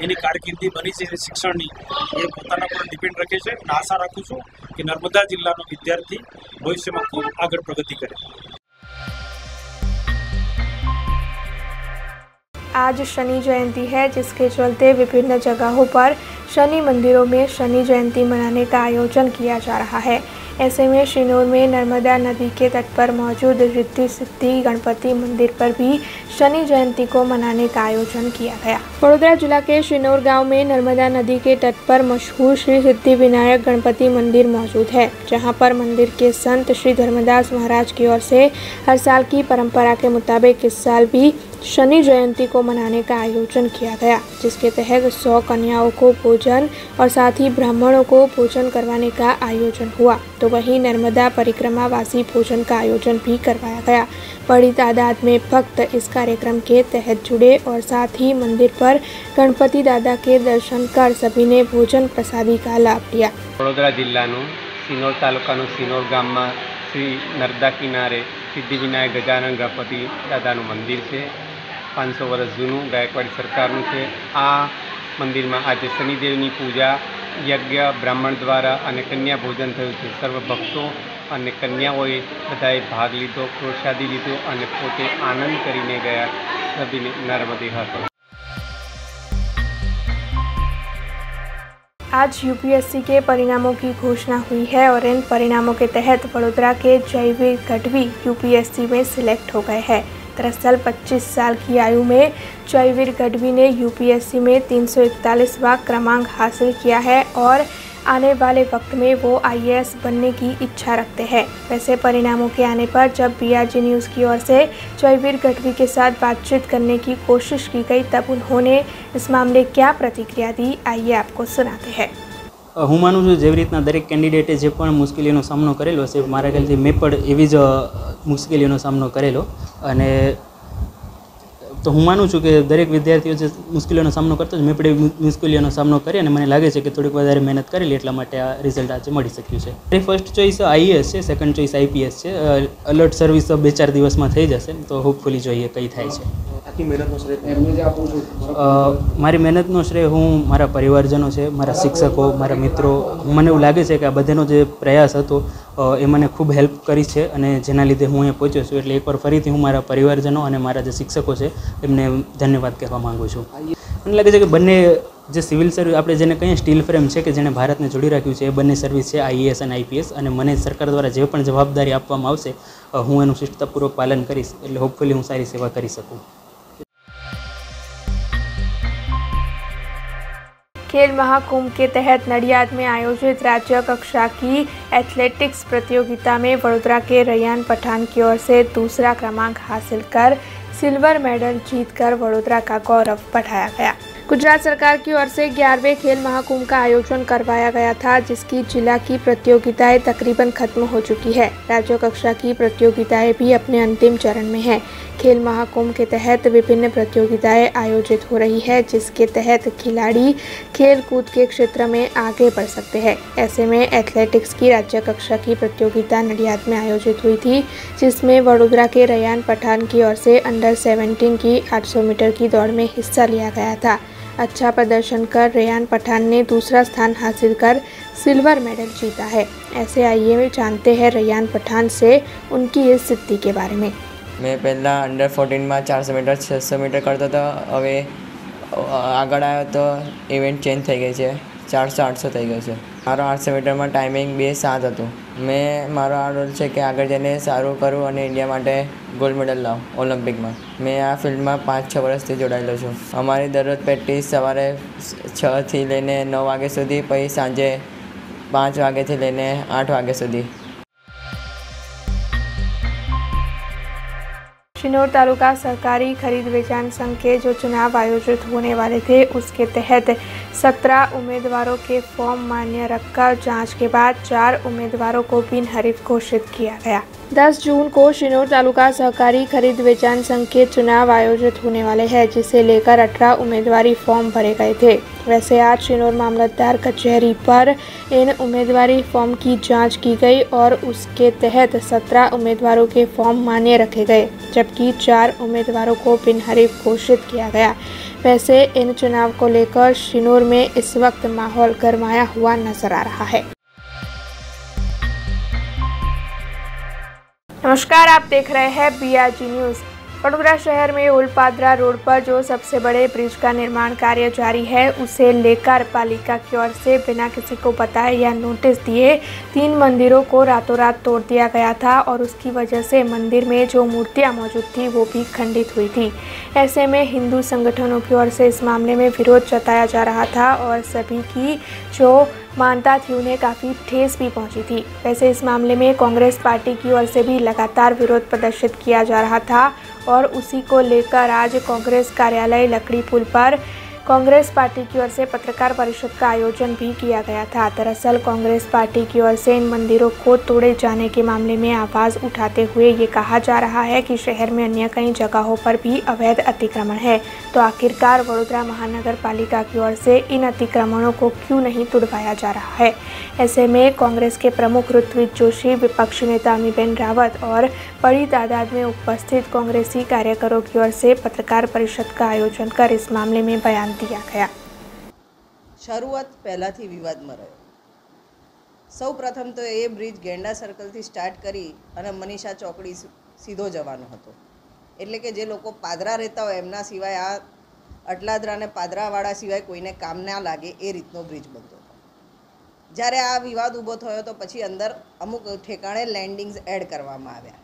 एनी कारकिर्दी बनी छे शिक्षणनी ए पोताना पर डिपेन्ड रखे छे। अने आशा राखुं छुं कि नर्मदा जिल्लानो विद्यार्थी भविष्यमां खूब आगळ प्रगति करे। आज शनि जयंती है, जिसके चलते विभिन्न जगहों पर शनि मंदिरों में शनि जयंती मनाने का आयोजन किया जा रहा है। ऐसे में शिनोर में नर्मदा नदी के तट पर मौजूद रिद्धि सिद्धि गणपति मंदिर पर भी शनि जयंती को मनाने का आयोजन किया गया। वडोदरा जिला के शिनोर गांव में नर्मदा नदी के तट पर मशहूर श्री सिद्धि विनायक गणपति मंदिर मौजूद है, जहां पर मंदिर के संत श्री धर्मदास महाराज की ओर से हर साल की परंपरा के मुताबिक इस साल भी शनि जयंती को मनाने का आयोजन किया गया, जिसके तहत 100 कन्याओं को भोजन और साथ ही ब्राह्मणों को भोजन करवाने का आयोजन हुआ। तो वहीं नर्मदा परिक्रमा वासी भोजन का आयोजन भी करवाया गया। बड़ी तादाद में भक्त इस कार्यक्रम के तहत जुड़े और साथ ही मंदिर पर गणपति दादा के दर्शन कर सभी ने भोजन प्रसादी का लाभ लिया। वडोदरा जिल्लाનું सिनोर तालुकाનું सिनोर गामમાં श्री नर्मदा किनारे सिद्धि विनायक गजानन गणपति दादाનું मंदिर है। 500 वर्ष जूनू गायकवाड़ी सरकारનું છે। आ मंदिर में आज शनिदेवनी पूजा यज्ञ ब्राह्मण द्वारा अने कन्या भोजन थयुं छे। सर्व भक्तों अने कन्याओए बधाए भाग लीधो, प्रसादी लीधो अने पोते आनंद करीने गया। सभी नर्मदे हर। आज यूपीएससी के परिणामों की घोषणा हुई है और इन परिणामों के तहत वडोदरा के जयवीर गढ़वी यूपीएससी में सिलेक्ट हो गए हैं। दरअसल 25 साल की आयु में जयवीर गढ़वी ने यूपीएससी में 341वां क्रमांक हासिल किया है और आने वाले वक्त में वो आईएएस बनने की इच्छा रखते हैं। वैसे परिणामों के आने पर जब बीआरजी न्यूज़ की ओर से जयवीर गढ़वी के साथ बातचीत करने की कोशिश की गई, तब उन्होंने इस मामले क्या प्रतिक्रिया दी, आइए आपको सुनाते हैं। હું માનું છું જેવી રીતના દરેક કેન્ડિડેટે જે પણ મુશ્કેલીઓનો સામનો કરેલો છે, મારા ખ્યાલથી મેં પણ એવી જ મુશ્કેલીઓનો સામનો કરેલો અને તો હું માનું છું કે દરેક વિદ્યાર્થીઓ જે મુશ્કેલીઓનો સામનો કરતો છે મેં પણ એ મુશ્કેલીઓનો સામનો કરી અને મને લાગે છે કે થોડીક વધારે મહેનત કરેલી એટલા માટે આ રિઝલ્ટ આજે મળી શક્યું છે. મારી ફર્સ્ટ ચોઈસ IAS છે, સેકન્ડ ચોઈસ IPS છે. અલર્ટ સર્વિસ તો 2-4 દિવસમાં થઈ જશે, તો હોપફુલી જોઈએ કઈ થાય છે. મારી મહેનતનો શ્રેય હું મારા પરિવારજનો છે, મારા શિક્ષકો, મારા મિત્રો, મને એવું લાગે છે કે આ બધાનો જે પ્રયાસ હતો એ મને ખૂબ હેલ્પ કરી છે અને જેના લીધે હું અહીંયા પહોંચ્યો છું. એટલે એકવાર ફરીથી હું મારા પરિવારજનો અને મારા જે શિક્ષકો છે એમને ધન્યવાદ કહેવા માગું છું. મને લાગે છે કે બંને જે સિવિલ સર્વિસ આપણે જેને કહીએ સ્ટીલ ફ્રેમ છે કે જેણે ભારતને જોડી રાખ્યું છે, એ બંને સર્વિસ છે IAS અને IPS, અને મને સરકાર દ્વારા જે પણ જવાબદારી આપવામાં આવશે હું એનું શિસ્તપૂર્વક પાલન કરીશ. એટલે હોપફુલી હું સારી સેવા કરી શકું. खेल महाकुंभ के तहत नडियाद में आयोजित राज्य कक्षा की एथलेटिक्स प्रतियोगिता में वडोदरा के रैयान पठान की ओर से दूसरा क्रमांक हासिल कर सिल्वर मेडल जीतकर वडोदरा का गौरव बढ़ाया गया. गुजरात सरकार की ओर से 11वें खेल महाकुंभ का आयोजन करवाया गया था, जिसकी जिला की प्रतियोगिताएं तकरीबन खत्म हो चुकी है. राज्य कक्षा की प्रतियोगिताएं भी अपने अंतिम चरण में हैं. खेल महाकुंभ के तहत विभिन्न प्रतियोगिताएं आयोजित हो रही है, जिसके तहत खिलाड़ी खेल कूद के क्षेत्र में आगे बढ़ सकते हैं. ऐसे में एथलेटिक्स की राज्य कक्षा की प्रतियोगिता नडियाद में आयोजित हुई थी, जिसमें वडोदरा के रैयान पठान की ओर से अंडर 17 की 800 मीटर की दौड़ में हिस्सा लिया गया था. अच्छा प्रदर्शन कर रैयान पठान ने दूसरा स्थान हासिल कर सिल्वर मेडल जीता है. ऐसे आइए जानते हैं रैयान पठान से उनकी इस सिद्धि के बारे में. मैं पहला अंडर 14 में 400 मीटर 600 मीटर करता था. હવે આગળ આવ્યો તો ઇવેન્ટ ચેન્જ થઈ ગઈ છે, 400-800 થઈ ગયો છે. મારો 800 મીટરમાં ટાઈમિંગ 2:07 હતું. મારો આ રોલ છે કે આગળ જઈને સારું કરું અને ઇન્ડિયા માટે ગોલ્ડ મેડલ લાવું ઓલિમ્પિકમાં. મેં આ ફિલ્ડમાં 5-6 વર્ષથી જોડાયેલો છું. અમારી દરરોજ પ્રેક્ટિસ સવારે 6 થી લઈને 9 વાગ્યા સુધી, પછી સાંજે 5 વાગ્યાથી લઈને 8 વાગ્યા સુધી. शिनोर तालुका सहकारी खरीद वेचान संघ के जो चुनाव आयोजित होने वाले थे, उसके तहत 17 उम्मीदवारों के फॉर्म मान्य रखकर जांच के बाद 4 उम्मीदवारों को बिनहरीफ घोषित किया गया. 10 जून को शिनोर तालुका सहकारी खरीद वेचान संघ के चुनाव आयोजित होने वाले हैं, जिसे लेकर 18 उम्मीदवारी फॉर्म भरे गए थे. वैसे आज शिनोर मामलतदार कचहरी पर इन उम्मीदवारी फॉर्म की जांच की गई और उसके तहत 17 उम्मीदवारों के फॉर्म मान्य रखे गए, जबकि 4 उम्मीदवारों को बिनहरीफ घोषित किया गया. वैसे इन चुनाव को लेकर शिनोर में इस वक्त माहौल गरमाया हुआ नजर आ रहा है. नमस्कार, आप देख रहे हैं BRG न्यूज़. वडोदरा शहर में उलपादरा रोड पर जो सबसे बड़े ब्रिज का निर्माण कार्य जारी है, उसे लेकर पालिका की ओर से बिना किसी को बताए या नोटिस दिए 3 मंदिरों को रातों रात तोड़ दिया गया था और उसकी वजह से मंदिर में जो मूर्तियां मौजूद थी वो भी खंडित हुई थी. ऐसे में हिंदू संगठनों की ओर से इस मामले में विरोध जताया जा रहा था और सभी की जो मानता थी उन्हें काफ़ी ठेस भी पहुंची थी. वैसे इस मामले में कांग्रेस पार्टी की ओर से भी लगातार विरोध प्रदर्शित किया जा रहा था और उसी को लेकर आज कांग्रेस कार्यालय लकड़ी पुल पर कांग्रेस पार्टी की ओर से पत्रकार परिषद का आयोजन भी किया गया था. दरअसल कांग्रेस पार्टी की ओर से इन मंदिरों को तोड़े जाने के मामले में आवाज़ उठाते हुए ये कहा जा रहा है कि शहर में अन्य कई जगहों पर भी अवैध अतिक्रमण है, तो आखिरकार वडोदरा महानगर पालिका की ओर से इन अतिक्रमणों को क्यों नहीं तुड़वाया जा रहा है. ऐसे में कांग्रेस के प्रमुख ऋत्विज जोशी, विपक्षी नेता अमीबेन रावत और बड़ी तादाद में उपस्थित कांग्रेसी कार्यकरों की ओर से पत्रकार परिषद का आयोजन कर इस मामले में बयान दिया गया. શરૂઆત પહેલાંથી વિવાદમાં રહ્યો. સૌ પ્રથમ તો એ બ્રિજ ગેંડા સર્કલથી સ્ટાર્ટ કરી અને મનીષા ચોકડી સીધો જવાનો હતો, એટલે કે જે લોકો પાદરા રહેતા હોય એમના સિવાય આ અટલાદરા અને પાદરાવાળા સિવાય કોઈને કામ ના લાગે એ રીતનો બ્રિજ બનતો હતો. જ્યારે આ વિવાદ ઊભો થયો તો પછી અંદર અમુક ઠેકાણે લેન્ડિંગ્સ એડ કરવામાં આવ્યા.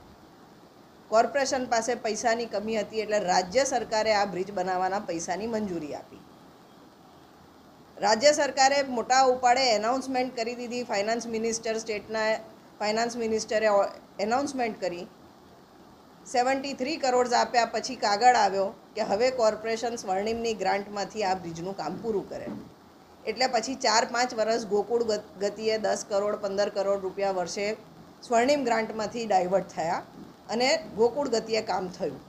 કોર્પોરેશન પાસે પૈસાની કમી હતી એટલે રાજ્ય સરકારે આ બ્રિજ બનાવવાના પૈસાની મંજૂરી આપી. રાજ્ય સરકારે મોટા ઉપાડે એનાઉન્સમેન્ટ કરી દીધી. ફાઇનાન્સ મિનિસ્ટર, સ્ટેટના ફાઇનાન્સ મિનિસ્ટરે એનાઉન્સમેન્ટ કરી 73 કરોડ આપ્યા. પછી કાગળ આવ્યો કે હવે કોર્પોરેશન સ્વર્ણિમની ગ્રાન્ટમાંથી આ બ્રિજનું કામ પૂરું કરે. એટલે પછી 4-5 વર્ષ ગોકુળ ગતિએ 10 કરોડ 15 કરોડ રૂપિયા વર્ષે સ્વર્ણિમ ગ્રાન્ટમાંથી ડાયવર્ટ થયા અને ગોકુળ ગતિએ કામ થયું.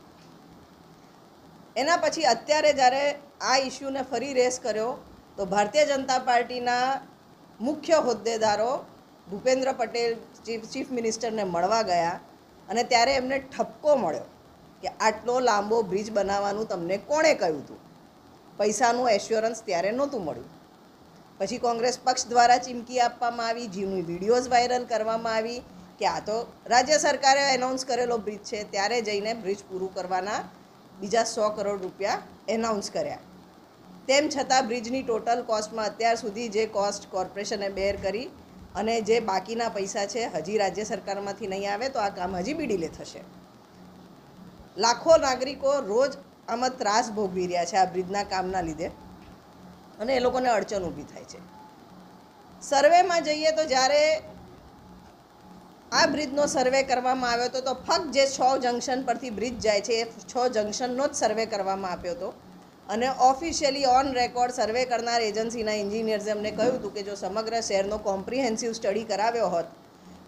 એના પછી અત્યારે જ્યારે આ ઇસ્યુને ફરી રેસ કર્યો તો ભારતીય જનતા પાર્ટીના મુખ્ય હોદ્દેદારો ભૂપેન્દ્ર પટેલ ચીફ મિનિસ્ટરને મળવા ગયા અને ત્યારે એમને ઠપકો મળ્યો કે આટલો લાંબો બ્રિજ બનાવવાનું તમને કોણે કહ્યું હતું. પૈસાનું એશ્યોરન્સ ત્યારે નહોતું મળ્યું. પછી કોંગ્રેસ પક્ષ દ્વારા ચીમકી આપવામાં આવી, જીવની વિડીયોઝ વાયરલ કરવામાં આવી કે આ તો રાજ્ય સરકારે એનાઉન્સ કરેલો બ્રિજ છે. ત્યારે જઈને બ્રિજ પૂરું કરવાના બીજા 100 કરોડ રૂપિયા એનાઉન્સ કર્યા. તેમ છતાં બ્રિજની ટોટલ કોસ્ટમાં અત્યાર સુધી જે કોસ્ટ કોર્પોરેશને બેર કરી અને જે બાકીના પૈસા છે હજી રાજ્ય સરકારમાંથી નહીં આવે તો આ કામ હજી બી ડીલે થશે. લાખો નાગરિકો રોજ આમાં ત્રાસ ભોગવી રહ્યા છે આ બ્રિજના કામના લીધે અને એ લોકોને અડચણ ઊભી થાય છે. સર્વેમાં જઈએ તો જ્યારે આ બ્રિજનો સર્વે કરવામાં આવ્યો હતો તો ફક્ત જે 6 જંકશન પરથી બ્રિજ જાય છે એ 6 જંકશનનો જ સર્વે કરવામાં આવ્યો હતો અને ઓફિશિયલી ઓન રેકોર્ડ સર્વે કરનાર એજન્સીના એન્જિનિયર્સે અમને કહ્યું હતું કે જો સમગ્ર શહેરનો કોમ્પ્રિહેન્સિવ સ્ટડી કરાવ્યો હોત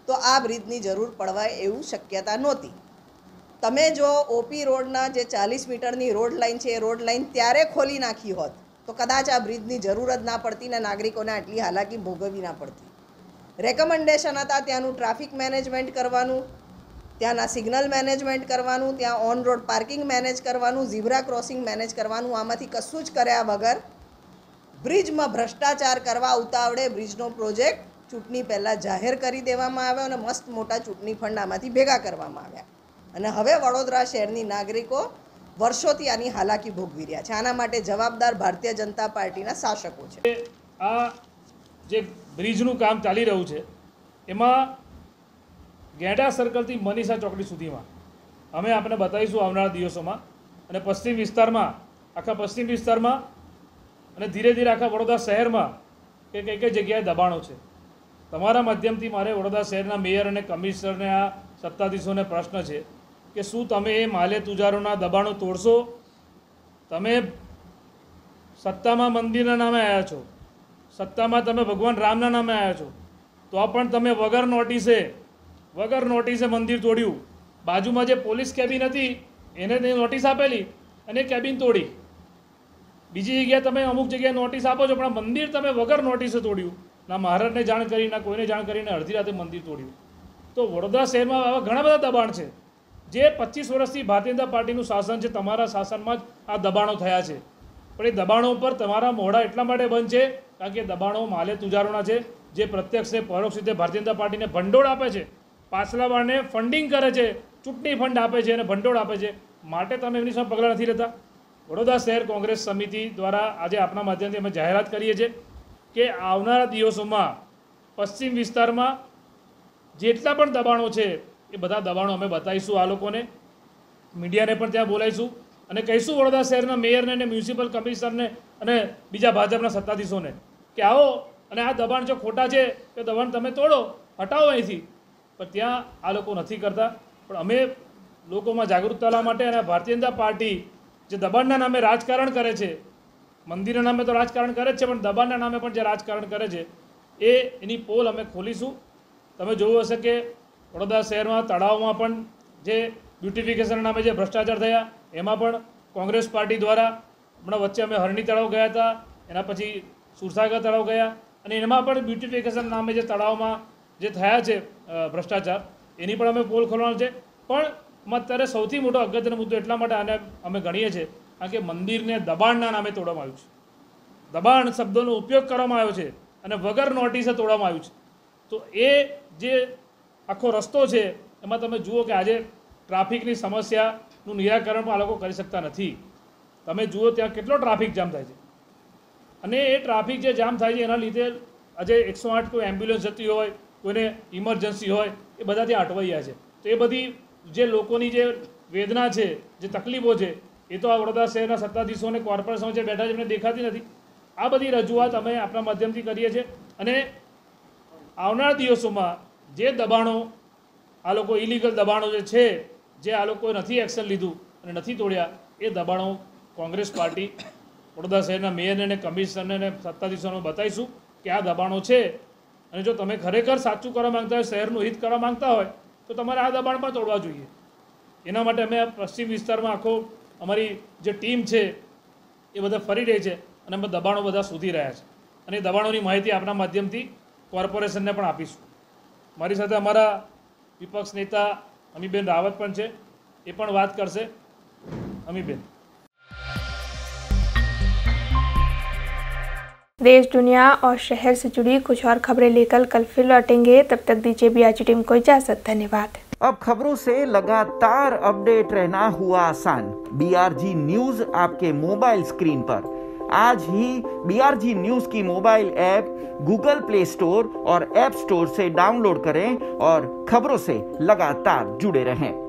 તો આ બ્રિજની જરૂર પડવાય એવું શક્યતા નહોતી. તમે જો ઓપી રોડના જે 40 મીટરની રોડ લાઇન છે એ રોડ લાઇન ત્યારે ખોલી નાખી હોત તો કદાચ આ બ્રિજની જરૂર જ ના પડતી ને નાગરિકોને આટલી હાલાકી ભોગવવી ના પડતી. રેકમેન્ડેશન હતા ત્યાંનું ટ્રાફિક મેનેજમેન્ટ કરવાનું, ત્યાંના સિગ્નલ મેનેજમેન્ટ કરવાનું, ત્યાં ઓન રોડ પાર્કિંગ મેનેજ કરવાનું, ઝીબ્રા ક્રોસિંગ મેનેજ કરવાનું. આમાંથી કશું જ કર્યા વગર બ્રિજમાં ભ્રષ્ટાચાર કરવા ઉતાવળે બ્રિજનો પ્રોજેક્ટ ચૂંટણી પહેલાં જાહેર કરી દેવામાં આવ્યો અને મસ્ત મોટા ચૂંટણી ફંડ આમાંથી ભેગા કરવામાં આવ્યા અને હવે વડોદરા શહેરની નાગરિકો વર્ષોથી આની હાલાકી ભોગવી રહ્યા છે. આના માટે જવાબદાર ભારતીય જનતા પાર્ટીના શાસકો છે. આ જે બ્રિજનું કામ ચાલી રહ્યું છે એમાં ગેંડા સર્કલથી મનીષા ચોકડી સુધીમાં અમે આપણે બતાવીશું આવનારા દિવસોમાં અને પશ્ચિમ વિસ્તારમાં આખા પશ્ચિમ વિસ્તારમાં અને ધીરે ધીરે આખા વડોદરા શહેરમાં કે કઈ કઈ જગ્યાએ દબાણો છે. તમારા માધ્યમથી મારે વડોદરા શહેરના મેયર અને કમિશનરને આ સત્તાધીશોને પ્રશ્ન છે કે શું તમે એ માલે તુજારોના દબાણો તોડશો? તમે સત્તામાં મંદિરના નામે આવ્યા છો, સત્તામાં તમે ભગવાન રામના નામે આવ્યા છો, તો પણ તમે વગર નોટિસે મંદિર તોડ્યું. બાજુમાં જે પોલીસ કેબિન હતી એને નોટિસ આપેલી અને કેબિન તોડી. બીજી જગ્યાએ તમે અમુક જગ્યાએ નોટિસ આપો છો પણ મંદિર તમે વગર નોટિસે તોડ્યું. ના મહારાજને જાણ કરી ના કોઈને જાણ કરીને અડધી રાતે મંદિર તોડ્યું. તો વડોદરા શહેરમાં આવા ઘણા બધા દબાણ છે જે 25 વર્ષથી ભારતીય જનતા પાર્ટીનું શાસન છે. તમારા શાસનમાં જ આ દબાણો થયા છે પણ એ દબાણો ઉપર તમારા મોઢા એટલા માટે બંધ છે કારણ કે દબાણો માલે તુજારોના છે જે પ્રત્યક્ષ ને પરોક્ષ રીતે ભારતીય જનતા પાર્ટીને ભંડોળ આપે છે, પાછલા બારને ફંડિંગ કરે છે, ચૂંટણી ફંડ આપે છે અને ભંડોળ આપે છે. માટે તમે એમની સામે પગલાં નથી લેતા. વડોદરા શહેર કોંગ્રેસ સમિતિ દ્વારા આજે આપના માધ્યમથી અમે જાહેરાત કરીએ છીએ કે આવનારા દિવસોમાં પશ્ચિમ વિસ્તારમાં જેટલા પણ દબાણો છે એ બધા દબાણો અમે બતાવીશું. આ લોકોને મીડિયાને પણ ત્યાં બોલાવીશું અને કહીશું વડોદરા શહેરના મેયરને અને મ્યુનિસિપલ કમિશનરને અને બીજા ભાજપના સત્તાધીશોને કે આવો અને આ દબાણ જો ખોટા છે તો દબાણ તમે તોડો, હટાવો અહીંથી. પણ ત્યાં આ લોકો નથી કરતા. પણ અમે લોકોમાં જાગૃતતા લાવવા માટે અને ભારતીય જનતા પાર્ટી જે દબાણના નામે રાજકારણ કરે છે, મંદિરના નામે તો રાજકારણ કરે જ છે પણ દબાણના નામે પણ જે રાજકારણ કરે છે એની પોલ અમે ખોલીશું. તમે જોયું હશે કે વડોદરા શહેરમાં તળાવમાં પણ જે બ્યુટિફિકેશનના નામે જે ભ્રષ્ટાચાર થયા એમાં પણ કોંગ્રેસ પાર્ટી દ્વારા હમણાં વચ્ચે અમે હરણી તળાવ ગયા હતા, એના પછી સુરસાગર તળાવ ગયા અને એમાં પણ બ્યુટિફિકેશન નામે જે તળાવમાં જે થયા છે ભ્રષ્ટાચાર એની પણ અમે પોલ ખોલવાનો છે. પણ અત્યારે સૌથી મોટો અગત્યનો મુદ્દો એટલા માટે આને અમે ગણીએ છીએ કારણ કે મંદિરને દબાણના નામે તોડવામાં આવ્યું છે. દબાણ શબ્દોનો ઉપયોગ કરવામાં આવ્યો છે અને વગર નોટિસે તોડવામાં આવ્યું છે. તો એ જે આખો રસ્તો છે એમાં તમે જુઓ કે આજે ટ્રાફિકની સમસ્યાનું નિરાકરણ પણ આ લોકો કરી શકતા નથી. તમે જુઓ ત્યાં કેટલો ટ્રાફિક જામ થાય છે અને એ ટ્રાફિક જે જામ થાય છે એના લીધે આજે 108 કોઈ એમ્બ્યુલન્સ જતી હોય, કોઈને ઇમરજન્સી હોય એ બધા ત્યાં અટવાઈ ગયા છે. તો એ બધી જે લોકોની જે વેદના છે, જે તકલીફો છે એ તો આ વડોદરા શહેરના સત્તાધીશોને કોર્પોરેશનો જે બેઠા છે એમને દેખાતી નથી. આ બધી રજૂઆત અમે આપણા માધ્યમથી કરીએ છીએ અને આવનારા દિવસોમાં જે દબાણો આ લોકો ઇલીગલ દબાણો જે છે જે આ લોકોએ નથી એક્શન લીધું અને નથી તોડ્યા એ દબાણો કોંગ્રેસ પાર્ટી વડોદરા શહેરના મેયરને અને કમિશનરને અને સત્તાધીશોને બતાવીશું કે આ દબાણો છે અને જો તમે ખરેખર સાચું કરવા માંગતા હોય, શહેરનું હિત કરવા માંગતા હોય તો તમારે આ દબાણ પણ તોડવા જોઈએ. એના માટે અમે પશ્ચિમ વિસ્તારમાં આખો અમારી જે ટીમ છે એ બધા ફરી રહી છે અને અમે દબાણો બધા શોધી રહ્યા છે અને એ દબાણોની માહિતી આપણા માધ્યમથી કોર્પોરેશનને પણ આપીશું. મારી સાથે અમારા વિપક્ષ નેતા અમીબેન રાવત પણ છે, એ પણ વાત કરશે. અમીબેન. देश, दुनिया और शहर से जुड़ी कुछ और खबरें लेकर कल फिर लौटेंगे. तब तक दीजिए बीआरजी टीम को इजाजत. धन्यवाद. अब खबरों से लगातार अपडेट रहना हुआ आसान. बीआरजी न्यूज आपके मोबाइल स्क्रीन पर. आज ही बीआरजी न्यूज की mobile app Google play store और ऐप स्टोर से डाउनलोड करें और खबरों से लगातार जुड़े रहें.